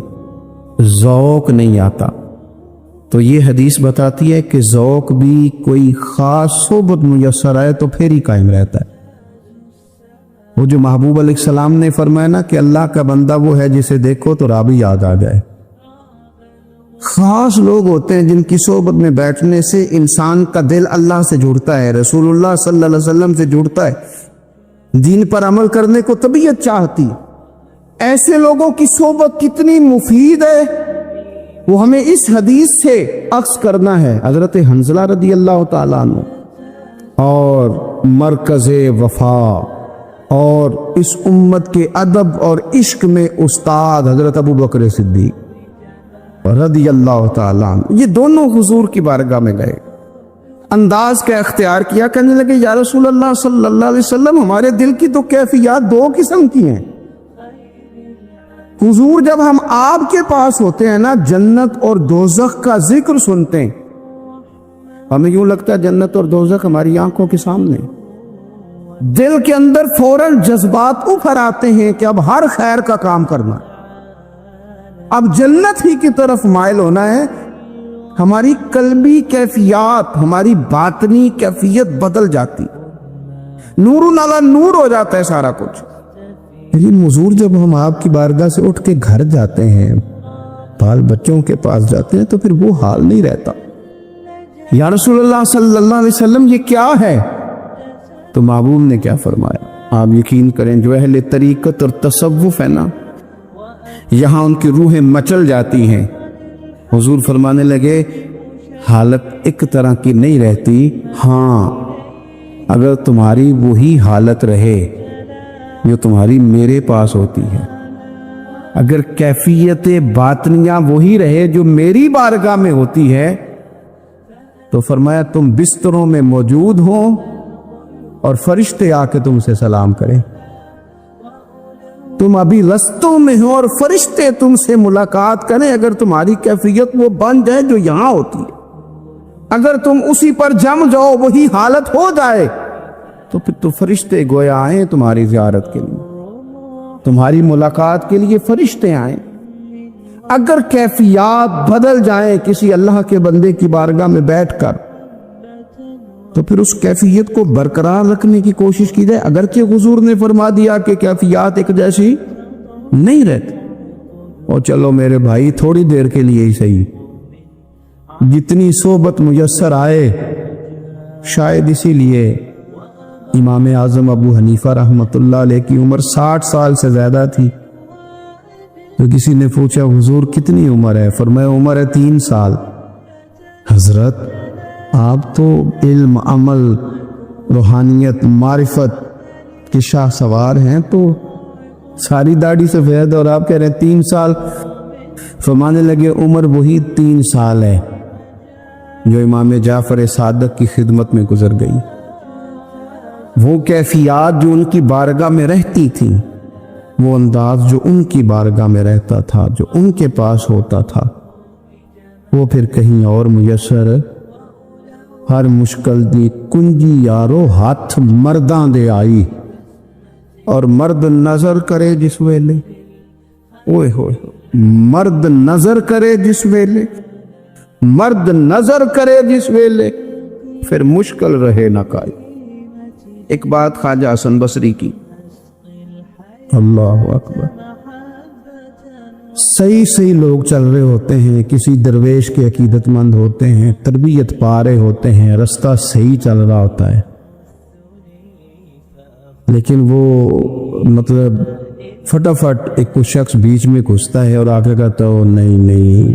B: ذوق نہیں آتا, تو یہ حدیث بتاتی ہے کہ ذوق بھی کوئی خاص صحبت میسر آئے تو پھر ہی قائم رہتا ہے. وہ جو محبوب علیہ السلام نے فرمایا نا کہ اللہ کا بندہ وہ ہے جسے دیکھو تو رابی یاد آ جائے. خاص لوگ ہوتے ہیں جن کی صحبت میں بیٹھنے سے انسان کا دل اللہ سے جڑتا ہے, رسول اللہ صلی اللہ علیہ وسلم سے جڑتا ہے, دین پر عمل کرنے کو طبیعت چاہتی. ایسے لوگوں کی صحبت کتنی مفید ہے وہ ہمیں اس حدیث سے عکس کرنا ہے. حضرت حنظلہ رضی اللہ تعالیٰ عنہ اور مرکز وفا اور اس امت کے ادب اور عشق میں استاد حضرت ابو بکر صدیق رضی اللہ تعالیٰ عنہ, یہ دونوں حضور کی بارگاہ میں گئے, انداز کا اختیار کیا, کہنے لگے یا رسول اللہ صلی اللہ علیہ وسلم ہمارے دل کی تو کیفیات دو قسم کی ہیں. حضور جب ہم آپ کے پاس ہوتے ہیں نا, جنت اور دوزخ کا ذکر سنتے ہیں, ہمیں یوں لگتا ہے جنت اور دوزخ ہماری آنکھوں کے سامنے, دل کے اندر فوراً جذبات ابھر آتے ہیں کہ اب ہر خیر کا کام کرنا, اب جنت ہی کی طرف مائل ہونا ہے. ہماری قلبی کیفیات, ہماری باطنی کیفیت بدل جاتی, نور علی نور ہو جاتا ہے سارا کچھ. لیکن حضور جب ہم آپ کی بارگاہ سے اٹھ کے گھر جاتے ہیں, بال بچوں کے پاس جاتے ہیں, تو پھر وہ حال نہیں رہتا. یا رسول اللہ صلی اللہ علیہ وسلم یہ کیا ہے؟ تو محبوب نے کیا فرمایا, آپ یقین کریں جو اہل طریقت اور تصوف ہے نا, یہاں ان کی روحیں مچل جاتی ہیں. حضور فرمانے لگے حالت ایک طرح کی نہیں رہتی, ہاں اگر تمہاری وہی حالت رہے جو تمہاری میرے پاس ہوتی ہے, اگر کیفیت باطنیہ وہی رہے جو میری بارگاہ میں ہوتی ہے, تو فرمایا تم بستروں میں موجود ہو اور فرشتے آ کے تم سے سلام کریں. تم ابھی رستوں میں ہو اور فرشتے تم سے ملاقات کریں, اگر تمہاری کیفیت وہ بن جائے جو یہاں ہوتی ہے, اگر تم اسی پر جم جاؤ, وہی حالت ہو جائے, تو پھر تو فرشتے گویا آئیں تمہاری زیارت کے لیے, تمہاری ملاقات کے لیے فرشتے آئیں. اگر کیفیات بدل جائیں کسی اللہ کے بندے کی بارگاہ میں بیٹھ کر, تو پھر اس کیفیت کو برقرار رکھنے کی کوشش کی جائے, اگرچہ حضور نے فرما دیا کہ کیفیات ایک جیسی نہیں رہتی. اور چلو میرے بھائی تھوڑی دیر کے لیے ہی صحیح, جتنی صحبت میسر آئے شاید اسی لیے امام اعظم ابو حنیفہ رحمۃ اللہ علیہ کی عمر 60 سال سے زیادہ تھی. تو کسی نے پوچھا حضور کتنی عمر ہے؟ فرمایا عمر ہے 3 سال. حضرت آپ تو علم، عمل، روحانیت، معرفت کے شاہ سوار ہیں، تو ساری داڑھی سفید اور آپ کہہ رہے ہیں 3 سال. فرمانے لگے عمر وہی 3 سال ہے جو امام جعفر صادق کی خدمت میں گزر گئی. وہ کیفیات جو ان کی بارگاہ میں رہتی تھیں، وہ انداز جو ان کی بارگاہ میں رہتا تھا، جو ان کے پاس ہوتا تھا، وہ پھر کہیں اور میسر ہر مشکل دی کنجی یارو ہاتھ مرداں دے آئی. اور مرد نظر کرے جس ویلے، اوئے ہوئے مرد نظر کرے جس ویلے، مرد نظر کرے جس ویلے، پھر مشکل رہے نہ کائی. ایک بات خواجہ حسن بصری کی، اللہ اکبر، صحیح لوگ چل رہے ہوتے ہیں، کسی درویش کے عقیدت مند ہوتے ہیں، تربیت پا رہے ہوتے ہیں، رستہ صحیح چل رہا ہوتا ہے، لیکن وہ مطلب فٹافٹ ایک کوئی شخص بیچ میں گھستا ہے اور آگے کہتا ہو نہیں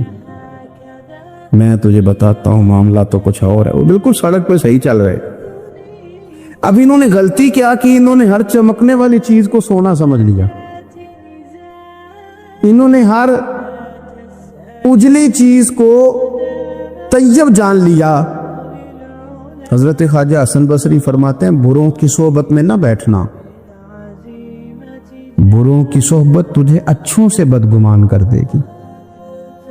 B: میں تجھے بتاتا ہوں معاملہ تو کچھ اور ہے. وہ بالکل سڑک پہ صحیح چل رہے. اب انہوں نے غلطی کیا کی؟ انہوں نے ہر چمکنے والی چیز کو سونا سمجھ لیا. انہوں نے ہر اجلی چیز کو طیب جان لیا. حضرت خواجہ حسن بصری فرماتے ہیں بروں کی صحبت میں نہ بیٹھنا، بروں کی صحبت تجھے اچھوں سے بدگمان کر دے گی.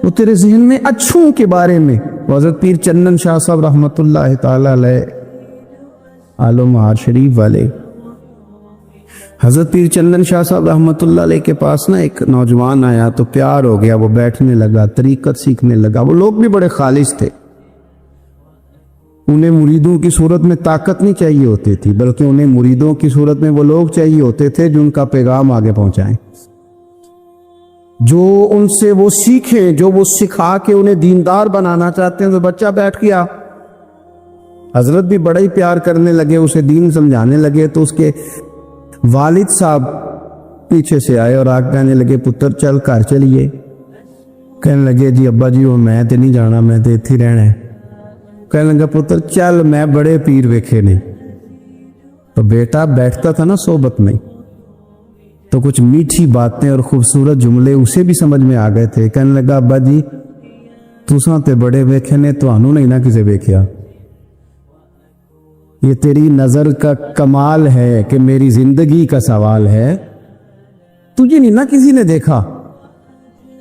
B: وہ تیرے ذہن میں اچھوں کے بارے میں. حضرت پیر چندن شاہ صاحب رحمۃ اللہ تعالی علیہ عالم مہار شریف والے، حضرت پیر چندن شاہ صاحب رحمۃ اللہ علیہ کے پاس نا ایک نوجوان آیا تو پیار ہو گیا. وہ بیٹھنے لگا، طریقت سیکھنے لگا. وہ لوگ بھی بڑے خالص تھے، انہیں مریدوں کی صورت میں طاقت نہیں چاہیے ہوتی تھی، بلکہ انہیں مریدوں کی صورت میں وہ لوگ چاہیے ہوتے تھے جو ان کا پیغام آگے پہنچائیں، جو ان سے وہ سیکھیں، جو وہ سکھا کے انہیں دیندار بنانا چاہتے ہیں. تو بچہ بیٹھ گیا، حضرت بھی بڑا ہی پیار کرنے لگے، اسے دین سمجھانے لگے. تو اس کے والد صاحب پیچھے سے آئے اور آگ کہنے لگے پتر چل گھر چلیے. کہنے لگے جی ابا جی وہ میں تے نہیں جانا، میں تے اتھی رہنا ہے. کہنے لگا پتر چل میں بڑے پیر ویکھے نہیں. تو بیٹا بیٹھتا تھا نا صحبت میں، تو کچھ میٹھی باتیں اور خوبصورت جملے اسے بھی سمجھ میں آ گئے تھے. کہنے لگا ابا جی تساں تے بڑے ویکھے نے، تانوں نہیں نہ کسے ویکھیا. یہ تیری نظر کا کمال ہے کہ میری زندگی کا سوال ہے، تجھے نہیں نہ کسی نے دیکھا،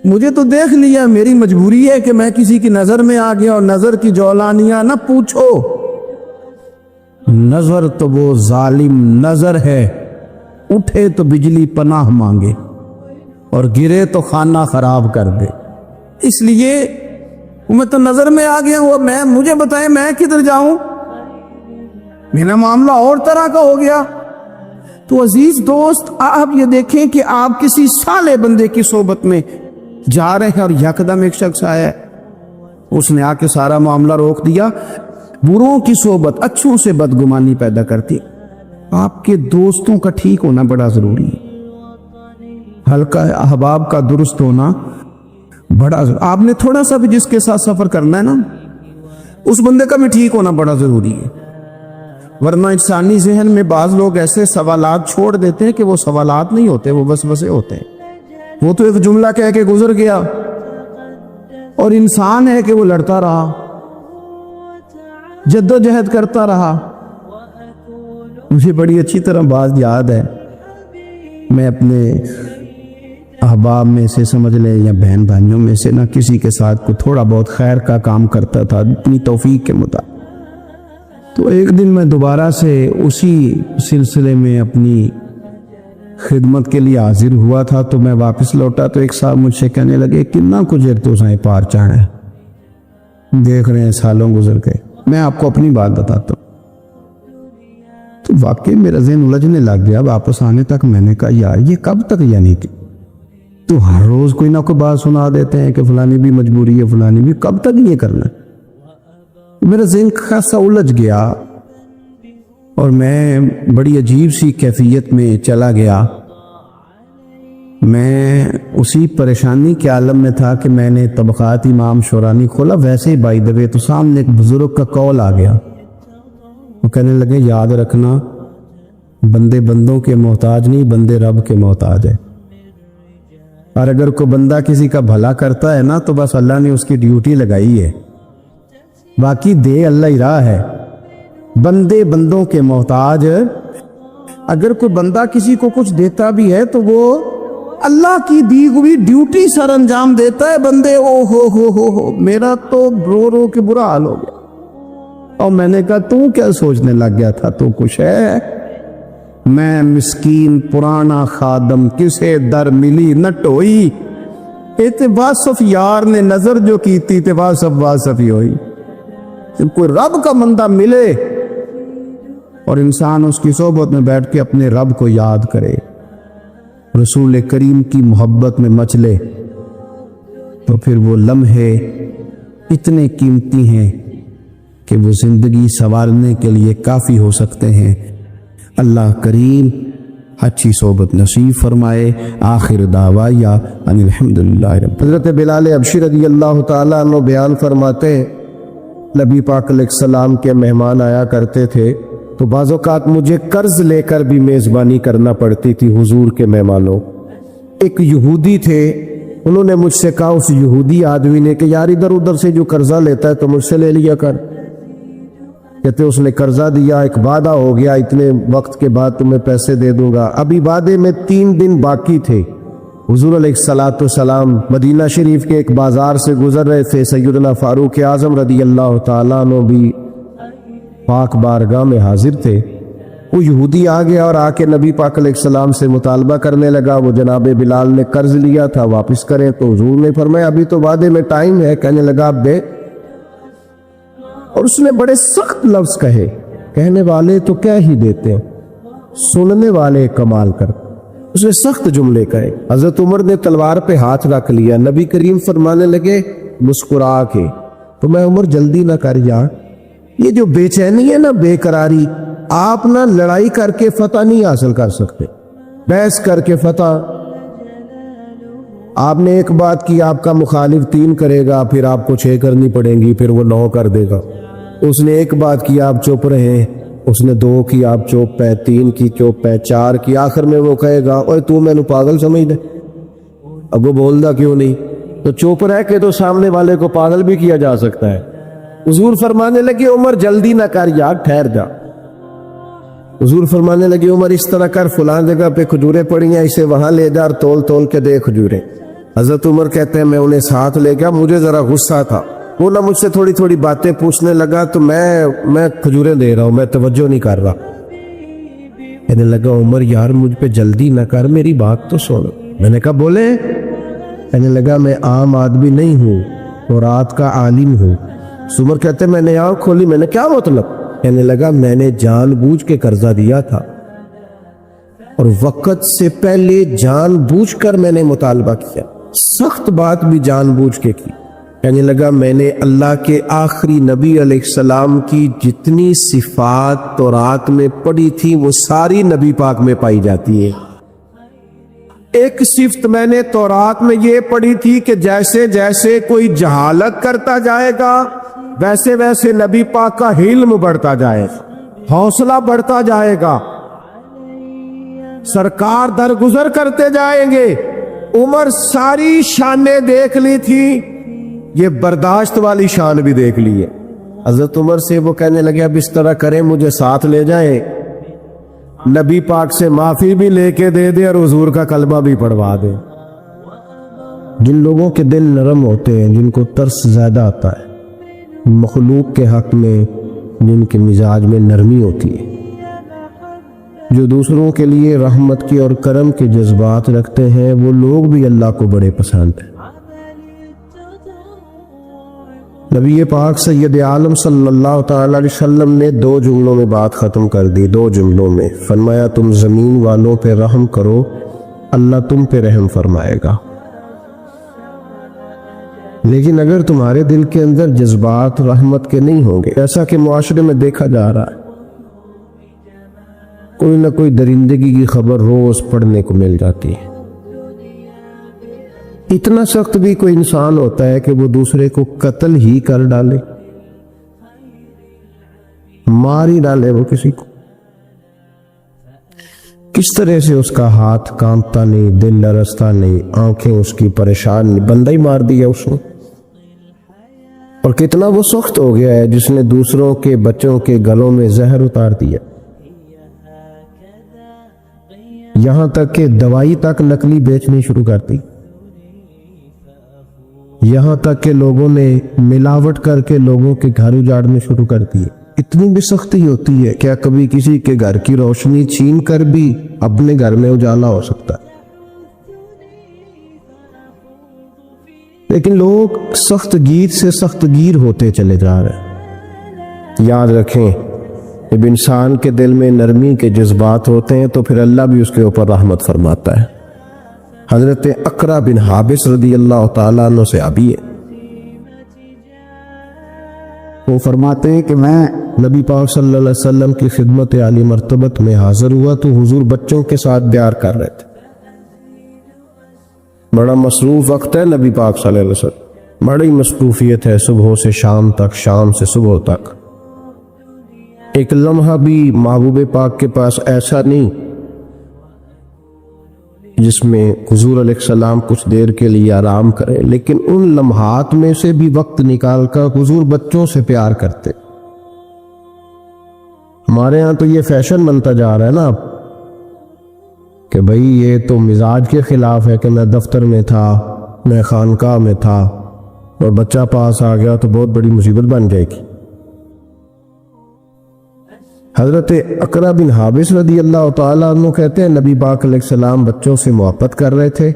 B: مجھے تو دیکھ لیا. میری مجبوری ہے کہ میں کسی کی نظر میں آ گیا. اور نظر کی جولانیاں نہ پوچھو، نظر تو وہ ظالم نظر ہے، اٹھے تو بجلی پناہ مانگے اور گرے تو خانہ خراب کر دے. اس لیے میں تو نظر میں آ گیا ہوں، مجھے بتائیں میں کدھر جاؤں؟ میرا معاملہ اور طرح کا ہو گیا. تو عزیز دوست، آپ یہ دیکھیں کہ آپ کسی صالح بندے کی صحبت میں جا رہے ہیں اور یکدم ایک شخص آیا ہے، اس نے آ کے سارا معاملہ روک دیا. بروں کی صحبت اچھوں سے بدگمانی پیدا کرتی. آپ کے دوستوں کا ٹھیک ہونا بڑا ضروری ہے، حلقہ احباب کا درست ہونا بڑا ضروری. آپ نے تھوڑا سا بھی جس کے ساتھ سفر کرنا ہے نا، اس بندے کا بھی ٹھیک ہونا بڑا ضروری ہے. ورنہ انسانی ذہن میں بعض لوگ ایسے سوالات چھوڑ دیتے ہیں کہ وہ سوالات نہیں ہوتے، وہ وسوسے ہوتے ہیں. وہ تو ایک جملہ کہہ کے گزر گیا، اور انسان ہے کہ وہ لڑتا رہا، جدوجہد کرتا رہا. مجھے بڑی اچھی طرح بات یاد ہے، میں اپنے احباب میں سے سمجھ لیں یا بہن بھائیوں میں سے نہ کسی کے ساتھ کو تھوڑا بہت خیر کا کام کرتا تھا اپنی توفیق کے مطابق. تو ایک دن میں دوبارہ سے اسی سلسلے میں اپنی خدمت کے لیے حاضر ہوا تھا. تو میں واپس لوٹا تو ایک صاحب مجھ سے کہنے لگے کتنا کچھ تو سائیں پار چاڑا ہے. دیکھ رہے ہیں سالوں گزر گئے. میں آپ کو اپنی بات بتاتا ہوں. تو واقعی میرا ذہن الجھنے لگ گیا. واپس آنے تک میں نے کہا یار یہ کب تک یعنی کہ تو ہر روز کوئی نہ کوئی بات سنا دیتے ہیں کہ فلانی بھی مجبوری ہے، فلانی بھی، کب تک یہ کرنا ہے؟ میرا ذہن خاصا الجھ گیا. اور میں بڑی عجیب سی کیفیت میں چلا گیا. میں اسی پریشانی کے عالم میں تھا کہ میں نے طبقات امام شورانی کھولا. ویسے ہی بائی دبے تو سامنے ایک بزرگ کا کال آ گیا. وہ کہنے لگے یاد رکھنا بندے بندوں کے محتاج نہیں، بندے رب کے محتاج ہیں. اور اگر کوئی بندہ کسی کا بھلا کرتا ہے نا تو بس اللہ نے اس کی ڈیوٹی لگائی ہے، باقی دے اللہ ہی راہ ہے. بندے بندوں کے محتاج. اگر کوئی بندہ کسی کو کچھ دیتا بھی ہے تو وہ اللہ کی دی ہوئی ڈیوٹی سر انجام دیتا ہے. بندے او ہو میرا تو رو رو کے برا حال ہو گیا. اور میں نے کہا تو کیا سوچنے لگ گیا تھا؟ تو کچھ ہے؟ میں مسکین پرانا خادم کسے در ملی نہ ٹوئی، اتباصف یار نے نظر جو کی تھی اتباصف واصفی ہوئی. جب کوئی رب کا بندہ ملے اور انسان اس کی صحبت میں بیٹھ کے اپنے رب کو یاد کرے، رسول کریم کی محبت میں مچلے، تو پھر وہ لمحے اتنے قیمتی ہیں کہ وہ زندگی سنوارنے کے لیے کافی ہو سکتے ہیں. اللہ کریم اچھی صحبت نصیب فرمائے. آخر دعوایا ان الحمدللہ رب. حضرت بلال حبشی رضی اللہ تعالیٰ عنہ بیان فرماتے ہیں نبی پاک علیہ السلام کے مہمان آیا کرتے تھے تو بعض اوقات مجھے قرض لے کر بھی میزبانی کرنا پڑتی تھی حضور کے مہمانوں. ایک یہودی تھے، انہوں نے مجھ سے کہا اس یہودی آدمی نے کہ یار ادھر ادھر سے جو قرضہ لیتا ہے تو مجھ سے لے لیا کر. کہتے اس نے قرضہ دیا، ایک وعدہ ہو گیا اتنے وقت کے بعد تمہیں پیسے دے دوں گا. ابھی وعدے میں 3 دن باقی تھے. حضور علیہ السلام مدینہ شریف کے ایک بازار سے گزر رہے تھے. سیدنا فاروق اعظم رضی اللہ تعالیٰ عنہ بھی پاک بارگاہ میں حاضر تھے. وہ یہودی آ گیا اور آ کے نبی پاک علیہ السلام سے مطالبہ کرنے لگا. وہ جناب بلال نے قرض لیا تھا واپس کریں، تو حضور نے فرمایا ابھی تو وعدے میں ٹائم ہے. کہنے لگا اب دے. اور اس نے بڑے سخت لفظ کہے. کہنے والے تو کیا ہی دیتے ہیں، سننے والے کمال کرتے. اس نے سخت جملے کہے. حضرت عمر نے تلوار پہ ہاتھ رکھ لیا. نبی کریم فرمانے لگے مسکرا کے تو میں عمر جلدی نہ کر یار، یہ جو بے چینی ہے نا، بے قراری، آپ نہ لڑائی کر کے فتح نہیں حاصل کر سکتے. بحث کر کے فتح، آپ نے ایک بات کی، آپ کا مخالف 3 کرے گا، پھر آپ کو 6 کرنی پڑیں گی، پھر وہ 9 کر دے گا. اس نے ایک بات کی آپ چپ رہے، اس نے 2 کی آپ چپ ہے، 3 کی چپ ہے، 4 کی. آخر میں وہ کہے گا اوے تو میں نو پاگل سمجھ دے. اب وہ بولدا کیوں نہیں؟ تو چپ رہ کے تو سامنے والے کو پاگل بھی کیا جا سکتا ہے. حضور فرمانے لگے عمر جلدی نہ کر یار، ٹھہر جا. حضور فرمانے لگے عمر اس طرح کر، فلاں جگہ پہ کھجوریں پڑی ہیں، اسے وہاں لے جا اور تول تول کے دے کھجوریں. حضرت عمر کہتے ہیں میں انہیں ساتھ لے گیا. مجھے ذرا غصہ تھا، وہ نہ مجھ سے تھوڑی تھوڑی باتیں پوچھنے لگا تو میں کھجوریں دے رہا ہوں، میں توجہ نہیں کر رہا. کہنے لگا عمر یار مجھ پہ جلدی نہ کر، میری بات تو سن. میں نے کہا بولے. کہنے لگا میں عام آدمی نہیں ہوں، تورات کا عالم ہوں. عمر کہتے ہیں میں نے آنکھ کھولی. میں نے کیا مطلب؟ کہنے لگا میں نے جان بوجھ کے قرضہ دیا تھا اور وقت سے پہلے جان بوجھ کر میں نے مطالبہ کیا، سخت بات بھی جان بوجھ کے کی. کہنے لگا میں نے اللہ کے آخری نبی علیہ السلام کی جتنی صفات تورات میں پڑھی تھی وہ ساری نبی پاک میں پائی جاتی ہے. ایک صفت میں نے تورات میں یہ پڑھی تھی کہ جیسے جیسے کوئی جہالت کرتا جائے گا ویسے ویسے نبی پاک کا علم بڑھتا جائے گا، حوصلہ بڑھتا جائے گا، سرکار درگزر کرتے جائیں گے. عمر ساری شانیں دیکھ لی تھی، یہ برداشت والی شان بھی دیکھ لی ہے. حضرت عمر سے وہ کہنے لگے اب اس طرح کریں مجھے ساتھ لے جائیں، نبی پاک سے معافی بھی لے کے دے دے اور حضور کا کلمہ بھی پڑھوا دے. جن لوگوں کے دل نرم ہوتے ہیں، جن کو ترس زیادہ آتا ہے، مخلوق کے حق میں جن کے مزاج میں نرمی ہوتی ہے، جو دوسروں کے لیے رحمت کے اور کرم کے جذبات رکھتے ہیں، وہ لوگ بھی اللہ کو بڑے پسند ہیں. نبی پاک سید عالم صلی اللہ تعالی علیہ وسلم نے 2 جملوں میں بات ختم کر دی. 2 جملوں میں فرمایا تم زمین والوں پہ رحم کرو، اللہ تم پہ رحم فرمائے گا. لیکن اگر تمہارے دل کے اندر جذبات رحمت کے نہیں ہوں گے، ایسا کہ معاشرے میں دیکھا جا رہا ہے
A: کوئی نہ کوئی درندگی کی خبر روز پڑھنے کو مل جاتی ہے۔ اتنا سخت بھی کوئی انسان ہوتا ہے کہ وہ دوسرے کو قتل ہی کر ڈالے، مار ہی ڈالے وہ کسی کو؟ کس طرح سے اس کا ہاتھ کانپتا نہیں، دل لرزتا نہیں، آنکھیں اس کی پریشان نہیں، بندہ ہی مار دیا اس نے۔ اور کتنا وہ سخت ہو گیا ہے جس نے دوسروں کے بچوں کے گلوں میں زہر اتار دیا، یہاں تک کہ دوائی تک نقلی بیچنی شروع کر دی، یہاں تک کہ لوگوں نے ملاوٹ کر کے لوگوں کے گھر اجاڑنے شروع کر دیے۔ اتنی بھی سختی ہوتی ہے، کیا کبھی کسی کے گھر کی روشنی چھین کر بھی اپنے گھر میں اجالا ہو سکتا ہے؟ لیکن لوگ سخت گیر سے سخت گیر ہوتے چلے جا رہے ہیں۔ یاد رکھیں، جب انسان کے دل میں نرمی کے جذبات ہوتے ہیں تو پھر اللہ بھی اس کے اوپر رحمت فرماتا ہے۔ حضرت اقرا بن حابس رضی اللہ تعالیٰ عنہ سے ابھی ہے،
B: وہ فرماتے ہیں کہ میں
A: نبی پاک صلی اللہ علیہ وسلم کی خدمت عالی مرتبت میں حاضر ہوا تو حضور بچوں کے ساتھ بیار کر رہے تھے۔ بڑا مصروف وقت ہے نبی پاک صلی اللہ علیہ وسلم، بڑی مصروفیت ہے، صبح سے شام تک، شام سے صبح تک۔ ایک لمحہ بھی محبوب پاک کے پاس ایسا نہیں جس میں حضور علیہ السلام کچھ دیر کے لیے آرام کرے، لیکن ان لمحات میں سے بھی وقت نکال کر حضور بچوں سے پیار کرتے۔ ہمارے ہاں تو یہ فیشن بنتا جا رہا ہے نا کہ بھئی یہ تو مزاج کے خلاف ہے کہ میں دفتر میں تھا، میں خانقاہ میں تھا اور بچہ پاس آ گیا تو بہت بڑی مصیبت بن جائے گی۔ حضرت اقرا بن حابس رضی اللہ تعالیٰ عنہ کہتے ہیں نبی پاک علیہ السلام بچوں سے محبت کر رہے تھے،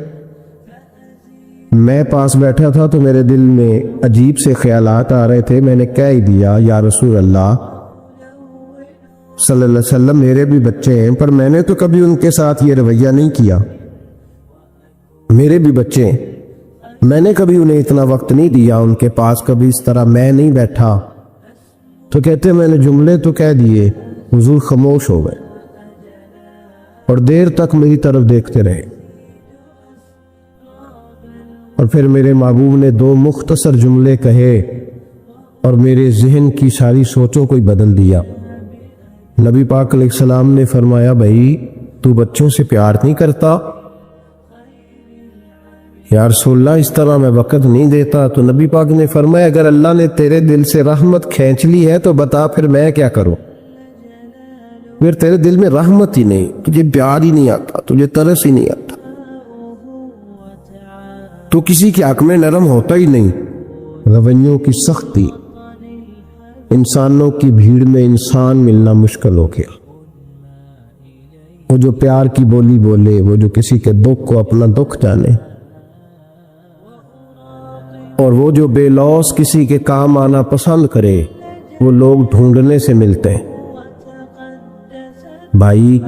A: میں پاس بیٹھا تھا تو میرے دل میں عجیب سے خیالات آ رہے تھے۔ میں نے کہہ ہی دیا، یا رسول اللہ صلی اللہ علیہ وسلم میرے بھی بچے ہیں، پر میں نے تو کبھی ان کے ساتھ یہ رویہ نہیں کیا، میرے بھی بچے ہیں، میں نے کبھی انہیں اتنا وقت نہیں دیا، ان کے پاس کبھی اس طرح میں نہیں بیٹھا۔ تو کہتے میں نے جملے تو کہہ دیے، حضور خاموش ہو گئے اور دیر تک میری طرف دیکھتے رہے، اور پھر میرے محبوب نے دو مختصر جملے کہے اور میرے ذہن کی ساری سوچوں کو ہی بدل دیا۔ نبی پاک علیہ السلام نے فرمایا، بھائی تو بچوں سے پیار نہیں کرتا؟ یا رسول اللہ اس طرح میں وقت نہیں دیتا۔ تو نبی پاک نے فرمایا، اگر اللہ نے تیرے دل سے رحمت کھینچ لی ہے تو بتا پھر میں کیا کروں؟ پھر تیرے دل میں رحمت ہی نہیں، تجھے پیار ہی نہیں آتا، تجھے ترس ہی نہیں آتا، تو کسی کے حق میں نرم ہوتا ہی نہیں۔ رویوں کی سختی، انسانوں کی بھیڑ میں انسان ملنا مشکل ہو گیا۔ وہ جو پیار کی بولی بولے، وہ جو کسی کے دکھ کو اپنا دکھ جانے، اور وہ جو بے لوث کسی کے کام آنا پسند کرے، وہ لوگ ڈھونڈنے سے ملتے ہیں۔ بھائی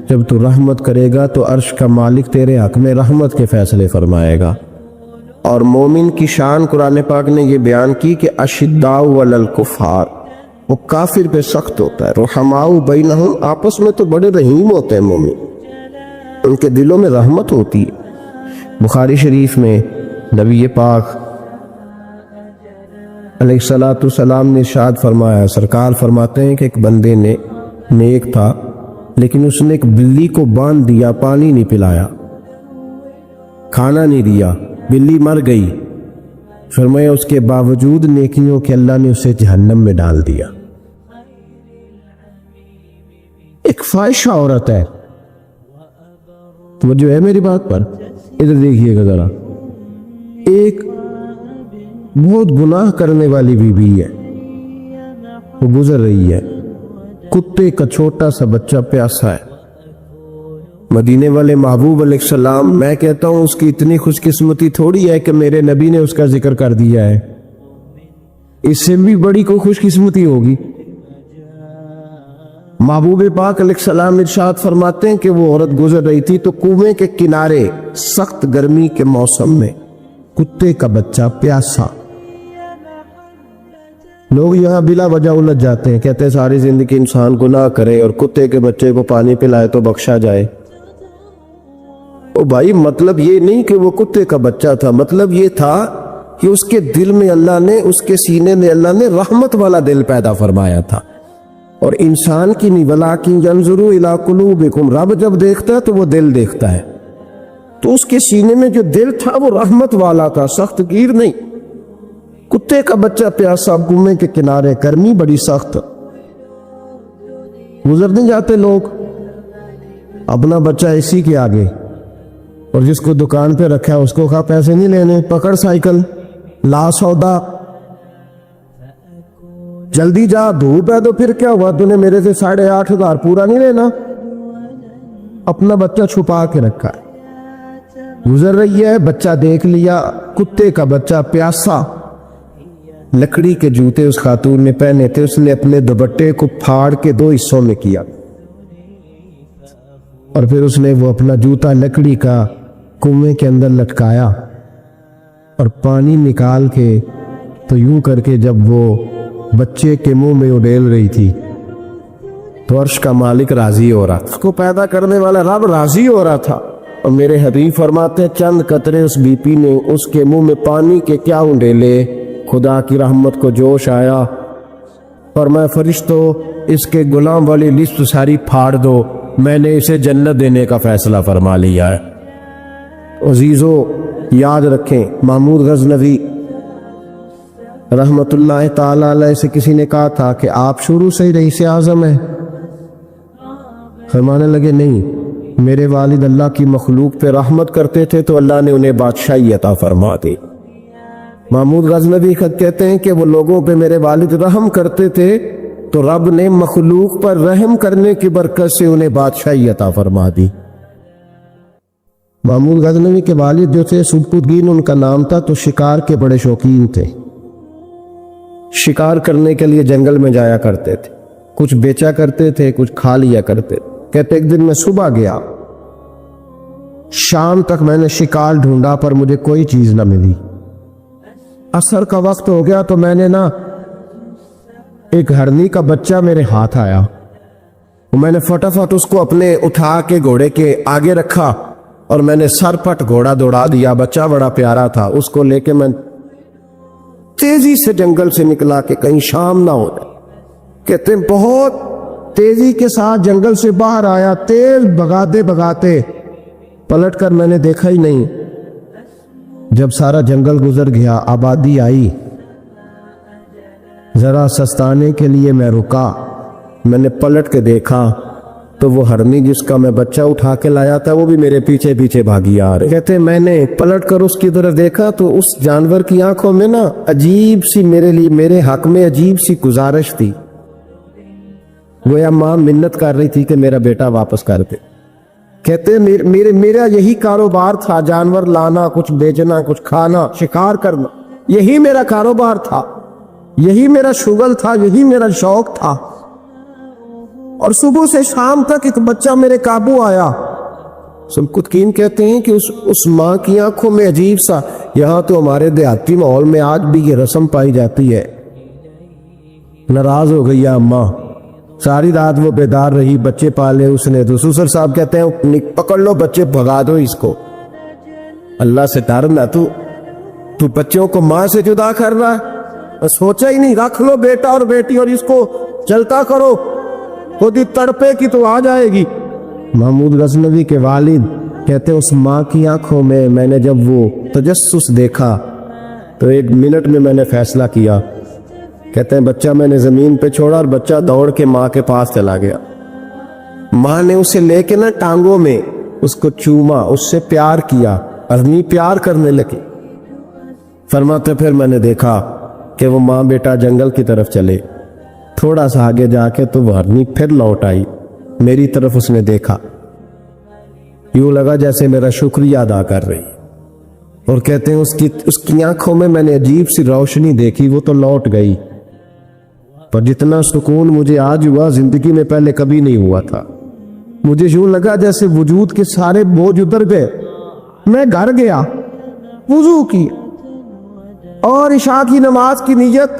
A: جب تو رحمت کرے گا تو عرش کا مالک تیرے حق میں رحمت کے فیصلے فرمائے گا۔ اور مومن کی شان قرآن پاک نے یہ بیان کی کہ اشداء علی الکفار، وہ کافر پہ سخت ہوتا ہے، رحماء بینہم، آپس میں تو بڑے رحیم ہوتے ہیں مومن، ان کے دلوں میں رحمت ہوتی ہے۔ بخاری شریف میں نبی پاک علیہ السلام نے ارشاد فرمایا، سرکار فرماتے ہیں کہ ایک بندے نے نیک تھا لیکن اس نے ایک بلی کو باندھ دیا، پانی نہیں پلایا، کھانا نہیں دیا، بلی مر گئی، فرمایا اس کے باوجود نیکیوں کے اللہ نے اسے جہنم میں ڈال دیا۔ ایک فاحشہ عورت ہے، توجہ ہے میری بات پر؟ ادھر دیکھیے گا ذرا، ایک بہت گناہ کرنے والی بیوی ہے، وہ گزر رہی ہے، کتے کا چھوٹا سا بچہ پیاسا ہے، مدینے والے محبوب علیہ السلام، میں کہتا ہوں اس کی اتنی خوش قسمتی تھوڑی ہے کہ میرے نبی نے اس کا ذکر کر دیا ہے، اس سے بھی بڑی کوئی خوش قسمتی ہوگی۔ محبوب پاک علیہ السلام ارشاد فرماتے ہیں کہ وہ عورت گزر رہی تھی تو کنویں کے کنارے سخت گرمی کے موسم میں کتے کا بچہ پیاسا، لوگ یہاں بلا وجہ الجھ جاتے ہیں، کہتے ہیں ساری زندگی انسان گناہ کرے اور کتے کے بچے کو پانی پلائے تو بخشا جائے۔ او بھائی، مطلب یہ نہیں کہ وہ کتے کا بچہ تھا، مطلب یہ تھا کہ اس کے دل میں اللہ نے، اس کے سینے میں اللہ نے رحمت والا دل پیدا فرمایا تھا۔ اور انسان کی نہیں، وَلَٰكِن يَنظُرُ إِلَىٰ قُلُوبِكُمْ، رب جب دیکھتا ہے تو وہ دل دیکھتا ہے، تو اس کے سینے میں جو دل تھا وہ رحمت والا تھا، سخت گیر نہیں۔ کتے کا بچہ پیاسا کنویں کے کنارے، گرمی بڑی سخت، گزر نہیں جاتے لوگ، اپنا بچہ اسی کے آگے، اور جس کو دکان پہ رکھا ہے اس کو کہا پیسے نہیں لینے، پکڑ سائیکل، لا سودا، جلدی جا، دھوپ ہے تو پھر کیا ہوا، تو نے میرے سے 8,500 پورا نہیں لینا۔ اپنا بچہ چھپا کے رکھا ہے، گزر رہی ہے، بچہ دیکھ لیا، کتے کا بچہ پیاسا، لکڑی کے جوتے اس خاتون نے پہنے تھے، اس نے اپنے دوپٹے کو پھاڑ کے 2 حصوں میں کیا، اور پھر اس نے وہ اپنا جوتا لکڑی کا کنویں کے اندر لٹکایا، اور پانی نکال کے تو یوں کر کے جب وہ بچے کے منہ میں اڈیل رہی تھی تو عرش کا مالک راضی ہو رہا تھا، اس کو پیدا کرنے والا رب راضی ہو رہا تھا۔ اور میرے حبیب فرماتے ہیں چند قطرے اس بی پی نے اس کے منہ میں پانی کے کیا اڈیلے، خدا کی رحمت کو جوش آیا، فرمایا فرشتوں اس کے غلام والی لسٹ ساری پھاڑ دو، میں نے اسے جنت دینے کا فیصلہ فرما لیا ہے۔ عزیزو یاد رکھیں، محمود غزنوی رحمت اللہ تعالی علیہ سے کسی نے کہا تھا کہ آپ شروع سے ہی رئیس اعظم ہیں، فرمانے لگے نہیں، میرے والد اللہ کی مخلوق پہ رحمت کرتے تھے تو اللہ نے انہیں بادشاہی عطا فرما دی۔ محمود غزنوی خود کہتے ہیں کہ وہ لوگوں پہ میرے والد رحم کرتے تھے تو رب نے مخلوق پر رحم کرنے کی برکت سے انہیں بادشاہی عطا فرما دی۔ محمود غزنوی کے والد جو تھے سبکتگین ان کا نام تھا، تو شکار کے بڑے شوقین تھے، شکار کرنے کے لیے جنگل میں جایا کرتے تھے، کچھ بیچا کرتے تھے، کچھ کھا لیا کرتے تھے۔ کہتے ایک دن میں صبح گیا، شام تک میں نے شکار ڈھونڈا پر مجھے کوئی چیز نہ ملی، عصر کا وقت ہو گیا تو میں نے ایک ہرنی کا بچہ میرے ہاتھ آیا، میں نے فٹافٹ اس کو اپنے اٹھا کے گھوڑے کے آگے رکھا اور میں نے سر پٹ گھوڑا دوڑا دیا، بچہ بڑا پیارا تھا، اس کو لے کے میں تیزی سے جنگل سے نکلا کہ کہیں شام نہ ہو جائے۔ کہتے ہیں بہت تیزی کے ساتھ جنگل سے باہر آیا، تیز بھگاتے بھگاتے پلٹ کر میں نے دیکھا ہی نہیں۔ جب سارا جنگل گزر گیا، آبادی آئی، ذرا سستانے کے لیے میں رکا، میں نے پلٹ کے دیکھا تو وہ ہرنی جس کا میں بچہ اٹھا کے لایا تھا وہ بھی میرے پیچھے پیچھے بھاگی آ رہے۔ کہتے میں نے پلٹ کر اس کی طرف دیکھا تو اس جانور کی آنکھوں میں عجیب سی میرے لیے، میرے حق میں عجیب سی گزارش تھی، گویا ماں منت کر رہی تھی کہ میرا بیٹا واپس کر دے۔ کہتے میرا یہی کاروبار تھا، جانور لانا، کچھ بیچنا، کچھ کھانا، شکار کرنا، یہی میرا کاروبار تھا، یہی میرا شغل تھا، یہی میرا شوق تھا۔ اور صبح سے شام تک ایک بچہ میرے قابو آیا۔ سبکتگین کہتے ہیں کہ اس ماں کی آنکھوں میں عجیب سا، یہاں تو ہمارے دیہاتی ماحول میں آج بھی یہ رسم پائی جاتی ہے، ناراض ہو گئی اماں، ساری رات وہ بیدار رہی، بچے پالے اس نے، تو سسر صاحب کہتے ہیں پکڑ لو بچے، بھگا دو اس کو، اللہ سے ڈر نہ، تو بچوں کو ماں سے جدا کر رہا ہے، سوچا ہی نہیں، رکھ لو بیٹا اور بیٹی اور اس کو چلتا کرو، خود ہی تڑپے کی تو آ جائے گی۔ محمود غزنوی کے والد کہتے اس ماں کی آنکھوں میں نے جب وہ تجسس دیکھا تو 1 منٹ میں میں نے فیصلہ کیا۔ کہتے ہیں بچہ میں نے زمین پہ چھوڑا اور بچہ دوڑ کے ماں کے پاس چلا گیا، ماں نے اسے لے کے ٹانگوں میں اس کو چوما، اس سے پیار کیا، ہرنی پیار کرنے لگی۔ فرماتے پھر میں نے دیکھا کہ وہ ماں بیٹا جنگل کی طرف چلے، تھوڑا سا آگے جا کے تو وہ ہرنی پھر لوٹ آئی، میری طرف اس نے دیکھا، یوں لگا جیسے میرا شکریہ ادا کر رہی، اور کہتے ہیں اس کی آنکھوں میں نے عجیب سی روشنی دیکھی، وہ تو لوٹ گئی، پر جتنا سکون مجھے آج ہوا زندگی میں پہلے کبھی نہیں ہوا تھا۔ مجھے یوں لگا جیسے وجود کے سارے بوجھ اتر گئے، میں گھر گیا، وضو کی اور عشاء کی نماز کی نیت،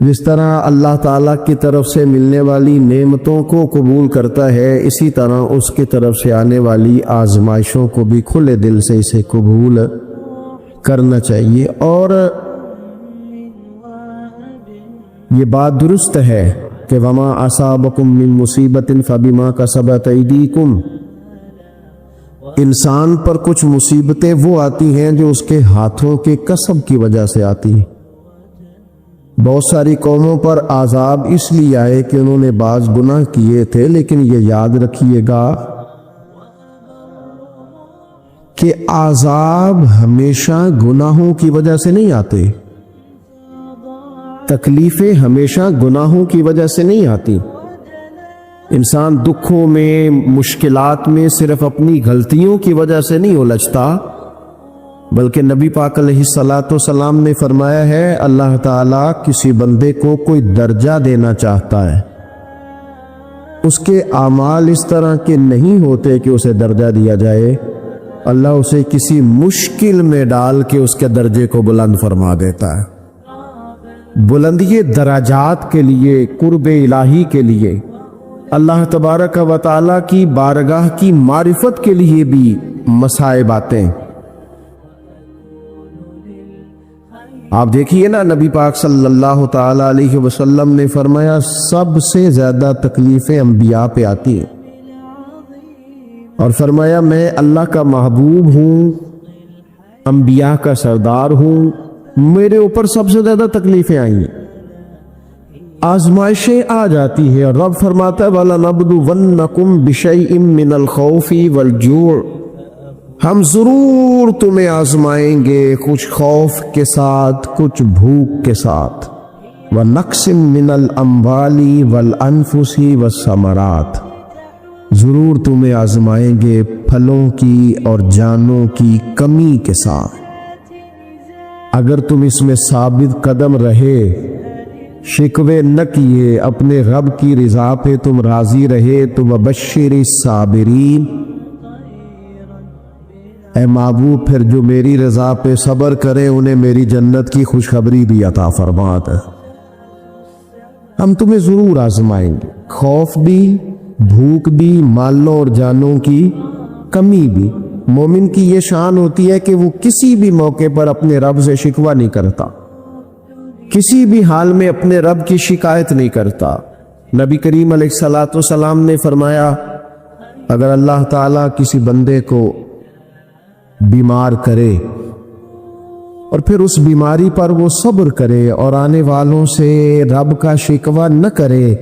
B: جس طرح اللہ تعالیٰ کی طرف سے ملنے والی نعمتوں کو قبول کرتا ہے، اسی طرح اس کی طرف سے آنے والی آزمائشوں کو بھی کھلے دل سے اسے قبول کرنا چاہیے۔ اور یہ بات درست ہے کہ وما اصابکم من مصیبت فبما کسبت ایدیکم، انسان پر کچھ مصیبتیں وہ آتی ہیں جو اس کے ہاتھوں کے کسب کی وجہ سے آتی ہیں۔ بہت ساری قوموں پر عذاب اس لیے آئے کہ انہوں نے بعض گناہ کیے تھے، لیکن یہ یاد رکھیے گا کہ عذاب ہمیشہ گناہوں کی وجہ سے نہیں آتے، تکلیفیں ہمیشہ گناہوں کی وجہ سے نہیں آتی۔ انسان دکھوں میں، مشکلات میں صرف اپنی غلطیوں کی وجہ سے نہیں الجھتا، بلکہ نبی پاک علیہ الصلاۃ والسلام نے فرمایا ہے اللہ تعالیٰ کسی بندے کو کوئی درجہ دینا چاہتا ہے، اس کے اعمال اس طرح کے نہیں ہوتے کہ اسے درجہ دیا جائے، اللہ اسے کسی مشکل میں ڈال کے اس کے درجے کو بلند فرما دیتا ہے۔ بلندی درجات کے لیے، قرب الہی کے لیے، اللہ تبارک و تعالیٰ کی بارگاہ کی معرفت کے لیے بھی مصائب آتے ہیں۔ آپ دیکھیے نا، نبی پاک صلی اللہ تعالی علیہ وسلم نے فرمایا سب سے زیادہ تکلیفیں انبیاء پہ آتی ہیں، اور فرمایا میں اللہ کا محبوب ہوں، انبیاء کا سردار ہوں، میرے اوپر سب سے زیادہ تکلیفیں آئی ہیں، آزمائشیں آ جاتی ہیں، اور رب فرماتا ہے وَلَنَبْلُوَنَّكُمْ بِشَيْءٍ مِّنَ الْخَوْفِ وَالْجُوعِ، ہم ضرور تمہیں آزمائیں گے کچھ خوف کے ساتھ، کچھ بھوک کے ساتھ، وَنَقْصٍ مِّنَ الْأَمْوَالِ وَالْأَنفُسِ وَالثَّمَرَاتِ، ضرور تمہیں آزمائیں گے پھلوں کی اور جانوں کی کمی کے ساتھ۔ اگر تم اس میں ثابت قدم رہے، شکوے نہ کیے، اپنے رب کی رضا پہ تم راضی رہے، تو وبشر الصابرین، اے محبوب پھر جو میری رضا پہ صبر کرے انہیں میری جنت کی خوشخبری بھی عطا فرماتا ہے۔ ہم تمہیں ضرور آزمائیں گے، خوف بھی، بھوک بھی، مالوں اور جانوں کی کمی بھی۔ مومن کی یہ شان ہوتی ہے کہ وہ کسی بھی موقع پر اپنے رب سے شکوہ نہیں کرتا، کسی بھی حال میں اپنے رب کی شکایت نہیں کرتا۔ نبی کریم علیہ الصلاۃ والسلام نے فرمایا اگر اللہ تعالیٰ کسی بندے کو بیمار کرے اور پھر اس بیماری پر وہ صبر کرے اور آنے والوں سے رب کا شکوہ نہ کرے،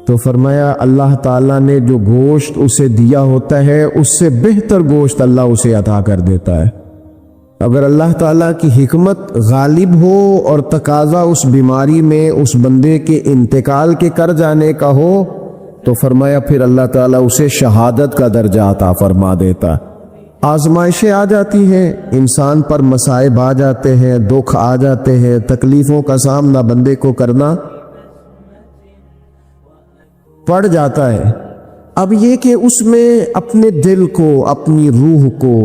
B: تو فرمایا اللہ تعالیٰ نے جو گوشت اسے دیا ہوتا ہے اس سے بہتر گوشت اللہ اسے عطا کر دیتا ہے۔ اگر اللہ تعالیٰ کی حکمت غالب ہو اور تقاضا اس بیماری میں اس بندے کے انتقال کے کر جانے کا ہو، تو فرمایا پھر اللہ تعالیٰ اسے شہادت کا درجہ عطا فرما دیتا۔ آزمائشیں آ جاتی ہیں، انسان پر مصائب آ جاتے ہیں، دکھ آ جاتے ہیں، تکلیفوں کا سامنا بندے کو کرنا پڑ جاتا ہے۔ اب یہ کہ اس میں اپنے دل کو، اپنی روح کو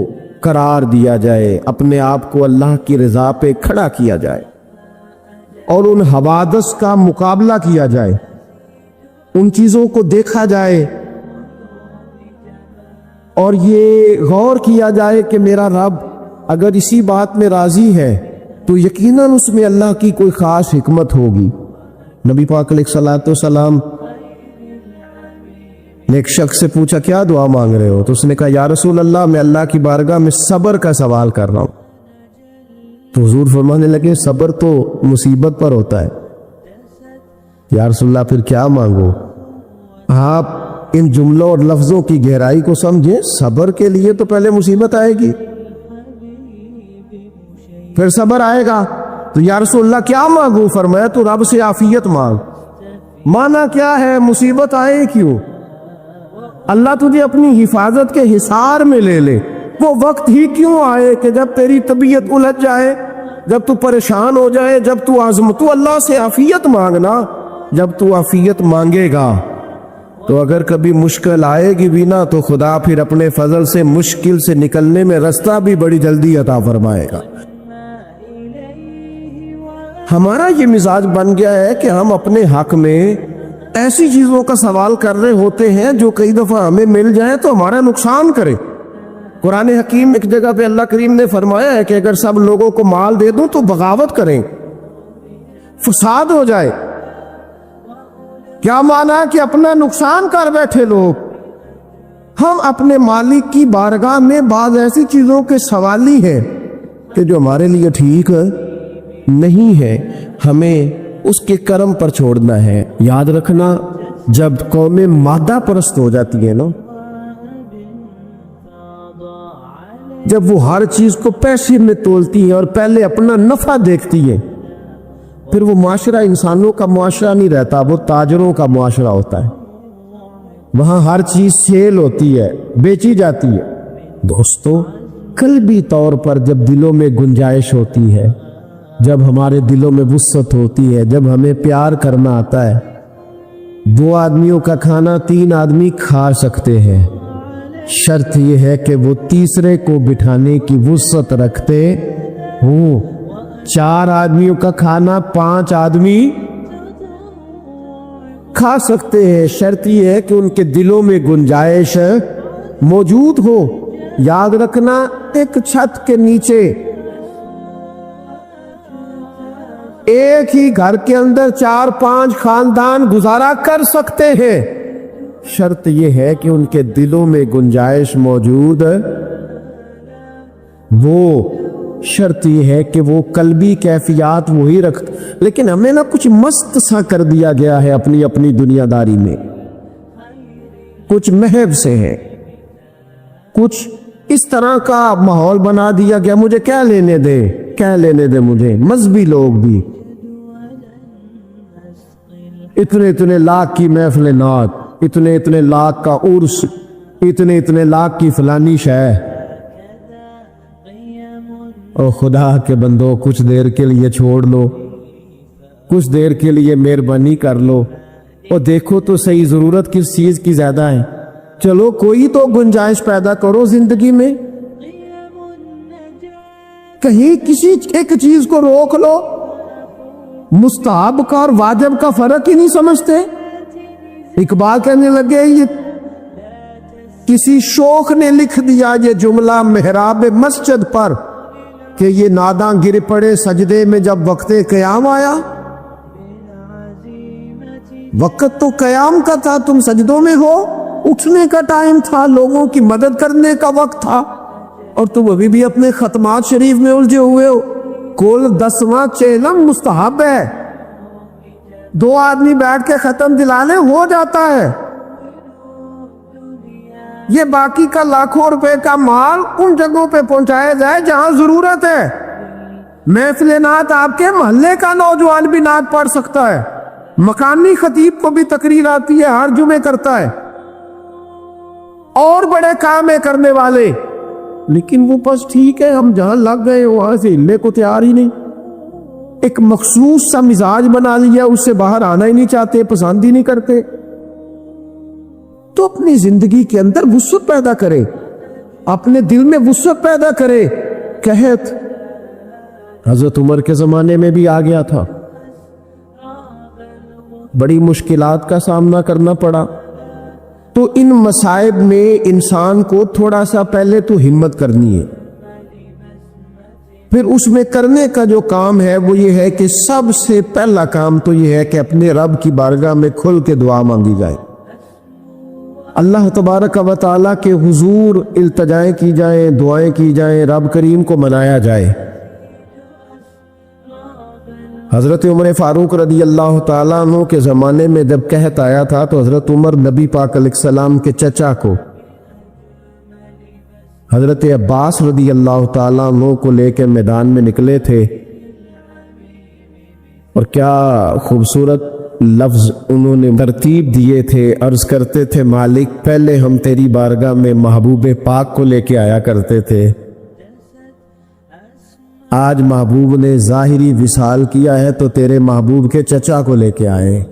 B: قرار دیا جائے، اپنے آپ کو اللہ کی رضا پہ کھڑا کیا جائے اور ان حوادث کا مقابلہ کیا جائے، ان چیزوں کو دیکھا جائے اور یہ غور کیا جائے کہ میرا رب اگر اسی بات میں راضی ہے تو یقیناً اس میں اللہ کی کوئی خاص حکمت ہوگی۔ نبی پاک علیہ الصلوۃ والسلام نے ایک شخص سے پوچھا کیا دعا مانگ رہے ہو؟ تو اس نے کہا یا رسول اللہ میں اللہ کی بارگاہ میں صبر کا سوال کر رہا ہوں۔ تو حضور فرمانے لگے صبر تو مصیبت پر ہوتا ہے۔ یا رسول اللہ پھر کیا مانگو؟ آپ ان جملوں اور لفظوں کی گہرائی کو سمجھیں، صبر کے لیے تو پہلے مصیبت آئے گی، پھر صبر آئے گا۔ تو یا رسول اللہ کیا مانگو؟ فرمایا تو رب سے عافیت مانگ۔ مانا کیا ہے؟ مصیبت آئے کیوں؟ اللہ تجھے اپنی حفاظت کے حصار میں لے لے، وہ وقت ہی کیوں آئے کہ جب تیری طبیعت الجھ جائے، جب تو پریشان ہو جائے، جب تو اللہ سے عافیت مانگنا۔ جب تو عافیت مانگے گا تو اگر کبھی مشکل آئے گی بھی نہ تو خدا پھر اپنے فضل سے مشکل سے نکلنے میں راستہ بھی بڑی جلدی عطا فرمائے گا۔
A: ہمارا یہ مزاج بن گیا ہے کہ ہم اپنے حق میں ایسی چیزوں کا سوال کر رہے ہوتے ہیں جو کئی دفعہ ہمیں مل جائیں تو ہمارا نقصان کرے۔ قرآن حکیم ایک جگہ پہ اللہ کریم نے فرمایا ہے کہ اگر سب لوگوں کو مال دے دوں تو بغاوت کریں، فساد ہو جائے۔ کیا معنی ہے کہ اپنا نقصان کر بیٹھے لوگ۔ ہم اپنے مالک کی بارگاہ میں بعض ایسی چیزوں کے سوالی ہیں کہ جو ہمارے لیے ٹھیک نہیں ہے، ہمیں اس کے کرم پر چھوڑنا ہے۔ یاد رکھنا، جب قومیں مادہ پرست ہو جاتی ہیں نا، جب وہ ہر چیز کو پیسے میں تولتی ہیں اور پہلے اپنا نفع دیکھتی ہیں، پھر وہ معاشرہ انسانوں کا معاشرہ نہیں رہتا، وہ تاجروں کا معاشرہ ہوتا ہے۔ وہاں ہر چیز سیل ہوتی ہے، بیچی جاتی ہے۔ دوستو، قلبی طور پر جب دلوں میں گنجائش ہوتی ہے، جب ہمارے دلوں میں وسعت ہوتی ہے، جب ہمیں پیار کرنا آتا ہے، 2 آدمیوں کا کھانا 3 آدمی کھا سکتے ہیں، شرط یہ ہے کہ وہ تیسرے کو بٹھانے کی وسعت رکھتے ہوں۔ 4 آدمیوں کا کھانا 5 آدمی کھا سکتے ہیں، شرط یہ ہے کہ ان کے دلوں میں گنجائش موجود ہو۔ یاد رکھنا، ایک چھت کے نیچے ایک ہی گھر کے اندر 4-5 خاندان گزارا کر سکتے ہیں، شرط یہ ہے کہ ان کے دلوں میں گنجائش موجود وہ، شرط یہ ہے کہ وہ قلبی کیفیات وہی رکھتے۔ لیکن ہمیں نہ کچھ مست سا کر دیا گیا ہے اپنی اپنی دنیا داری میں، کچھ محب سے ہے، کچھ اس طرح کا ماحول بنا دیا گیا، مجھے کیا لینے دے مجھے۔ مذہبی لوگ بھی اتنے لاکھ کی محفل نعت، اتنے لاکھ کا عرس، اتنے لاکھ کی فلانی شے۔ او خدا کے بندو، کچھ دیر کے لیے چھوڑ لو، کچھ دیر کے لیے مہربانی کر لو اور دیکھو تو صحیح ضرورت کس چیز کی زیادہ ہے۔ چلو کوئی تو گنجائش پیدا کرو زندگی میں، کہیں کسی ایک چیز کو روک لو۔ مستحب کا اور واجب کا فرق ہی نہیں سمجھتے۔ اقبال کہنے لگے، یہ کسی شوخ نے لکھ دیا یہ جملہ محراب مسجد پر کہ یہ ناداں گر پڑے سجدے میں جب وقت قیام آیا۔ وقت تو قیام کا تھا، تم سجدوں میں ہو، اٹھنے کا ٹائم تھا، لوگوں کی مدد کرنے کا وقت تھا، اور تم ابھی بھی اپنے ختمات شریف میں الجھے ہوئے ہو۔ کل 10واں چہلم مستحب ہے، 2 آدمی بیٹھ کے ختم دلانے ہو جاتا ہے۔ یہ باقی کا لاکھوں روپے کا مال ان جگہوں پہ پہنچایا جائے جہاں ضرورت ہے۔ محفل نعت آپ کے محلے کا نوجوان بھی نعت پڑھ سکتا ہے، مقامی خطیب کو بھی تقریر آتی ہے، ہر جمعے کرتا ہے، اور بڑے کام ہے کرنے والے، لیکن وہ بس ٹھیک ہے، ہم جہاں لگ گئے وہاں سے ہلنے کو تیار ہی نہیں۔ ایک مخصوص سا مزاج بنا لیا، اس سے باہر آنا ہی نہیں چاہتے، پسند ہی نہیں کرتے۔ تو اپنی زندگی کے اندر وسعت پیدا کرے، اپنے دل میں وسعت پیدا کرے۔ قحط حضرت عمر کے زمانے میں بھی آ گیا تھا، بڑی مشکلات کا سامنا کرنا پڑا۔ تو ان مصائب میں انسان کو تھوڑا سا پہلے تو ہمت کرنی ہے، پھر اس میں کرنے کا جو کام ہے وہ یہ ہے کہ سب سے پہلا کام تو یہ ہے کہ اپنے رب کی بارگاہ میں کھل کے دعا مانگی جائے، اللہ تبارک و تعالیٰ کے حضور التجائیں کی جائیں، دعائیں کی جائیں، رب کریم کو منایا جائے۔ حضرت عمر فاروق رضی اللہ تعالیٰ عنہ کے زمانے میں جب قحط آیا تھا تو حضرت عمر نبی پاک علیہ السلام کے چچا کو حضرت عباس رضی اللہ تعالیٰ عنہ کو لے کے میدان میں نکلے تھے، اور کیا خوبصورت لفظ انہوں نے ترتیب دیے تھے۔ عرض کرتے تھے، مالک پہلے ہم تیری بارگاہ میں محبوب پاک کو لے کے آیا کرتے تھے، آج محبوب نے ظاہری وصال کیا ہے تو تیرے محبوب کے چچا کو لے کے آئے،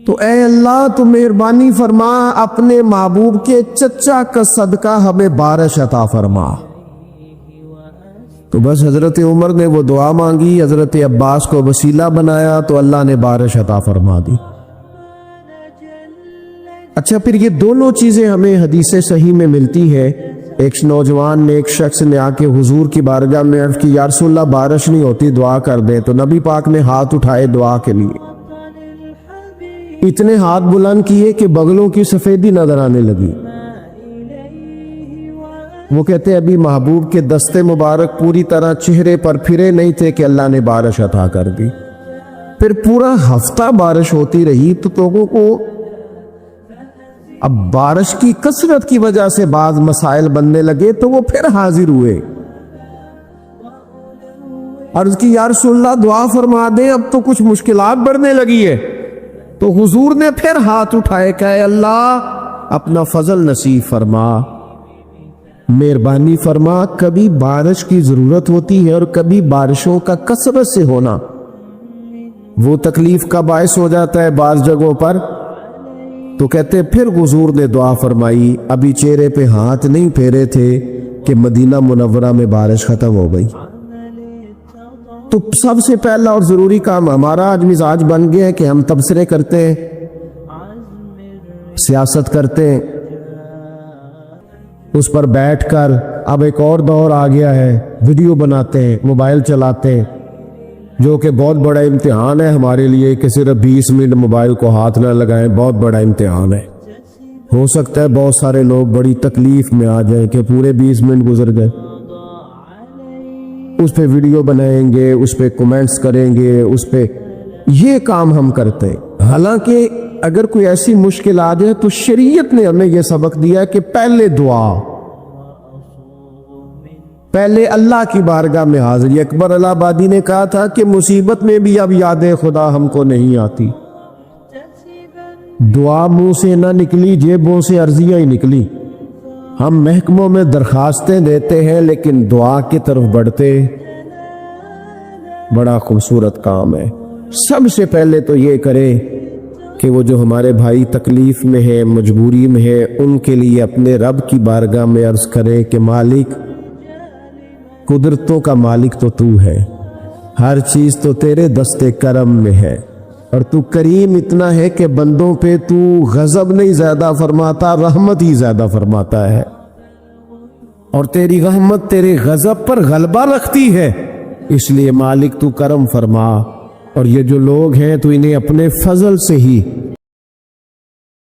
A: تو اے اللہ تو مہربانی فرما، اپنے محبوب کے چچا کا صدقہ ہمیں بارش عطا فرما۔ تو بس حضرت عمر نے وہ دعا مانگی، حضرت عباس کو وسیلہ بنایا تو اللہ نے بارش عطا فرما دی۔ اچھا، پھر یہ دونوں چیزیں ہمیں حدیث صحیح میں ملتی ہے۔ ایک نوجوان نے، ایک شخص نے آ کے حضور کی بارگاہ میں عرض کی، یا رسول اللہ بارش نہیں ہوتی، دعا کر دیں۔ تو نبی پاک نے ہاتھ اٹھائے دعا کے لیے، اتنے ہاتھ بلند کیے کہ بغلوں کی سفیدی نظر آنے لگی۔ وہ کہتے ہیں ابھی محبوب کے دستے مبارک پوری طرح چہرے پر پھرے نہیں تھے کہ اللہ نے بارش عطا کر دی۔ پھر پورا ہفتہ بارش ہوتی رہی تو لوگوں کو اب بارش کی کثرت کی وجہ سے بعض مسائل بننے لگے، تو وہ پھر حاضر ہوئے، عرض کی یا رسول اللہ دعا فرما دیں، اب تو کچھ مشکلات بڑھنے لگی ہے۔ تو حضور نے پھر ہاتھ اٹھائے، کہے اللہ اپنا فضل نصیب فرما، مہربانی فرما۔ کبھی بارش کی ضرورت ہوتی ہے اور کبھی بارشوں کا کثرت سے ہونا وہ تکلیف کا باعث ہو جاتا ہے بعض جگہوں پر۔ تو کہتے پھر حضور نے دعا فرمائی، ابھی چہرے پہ ہاتھ نہیں پھیرے تھے کہ مدینہ منورہ میں بارش ختم ہو گئی۔ تو سب سے پہلا اور ضروری کام ہمارا آج مزاج بن گیا ہے کہ ہم تبصرے کرتے ہیں، سیاست کرتے ہیں، اس پر بیٹھ کر اب ایک اور دور آ گیا ہے، ویڈیو بناتے ہیں، موبائل چلاتے ہیں، جو کہ بہت بڑا امتحان ہے ہمارے لیے کہ صرف 20 منٹ موبائل کو ہاتھ نہ لگائیں، بہت بڑا امتحان ہے۔ ہو سکتا ہے بہت سارے لوگ بڑی تکلیف میں آ جائیں کہ پورے 20 منٹ گزر گئے، اس پہ ویڈیو بنائیں گے، اس پہ کومنٹس کریں گے، اس پہ یہ کام ہم کرتے ہیں۔ حالانکہ اگر کوئی ایسی مشکل آ جائے تو شریعت نے ہمیں یہ سبق دیا کہ پہلے دعا، پہلے اللہ کی بارگاہ میں حاضری۔ اکبر الہ آبادی نے کہا تھا کہ مصیبت میں بھی اب یاد خدا ہم کو نہیں آتی، دعا منہ سے نہ نکلی، جیبوں سے عرضیاں ہی نکلی۔ ہم محکموں میں درخواستیں دیتے ہیں لیکن دعا کی طرف بڑھتے، بڑا خوبصورت کام ہے۔ سب سے پہلے تو یہ کرے کہ وہ جو ہمارے بھائی تکلیف میں ہے، مجبوری میں ہے، ان کے لیے اپنے رب کی بارگاہ میں عرض کرے کہ مالک، قدرتوں کا مالک تو تو ہے، ہر چیز تو تیرے دستے کرم میں ہے، اور تو کریم اتنا ہے کہ بندوں پہ تو غضب نہیں زیادہ فرماتا، رحمت ہی زیادہ فرماتا ہے، اور تیری رحمت تیرے غضب پر غلبہ رکھتی ہے، اس لیے مالک تو کرم فرما، اور یہ جو لوگ ہیں تو انہیں اپنے فضل سے ہی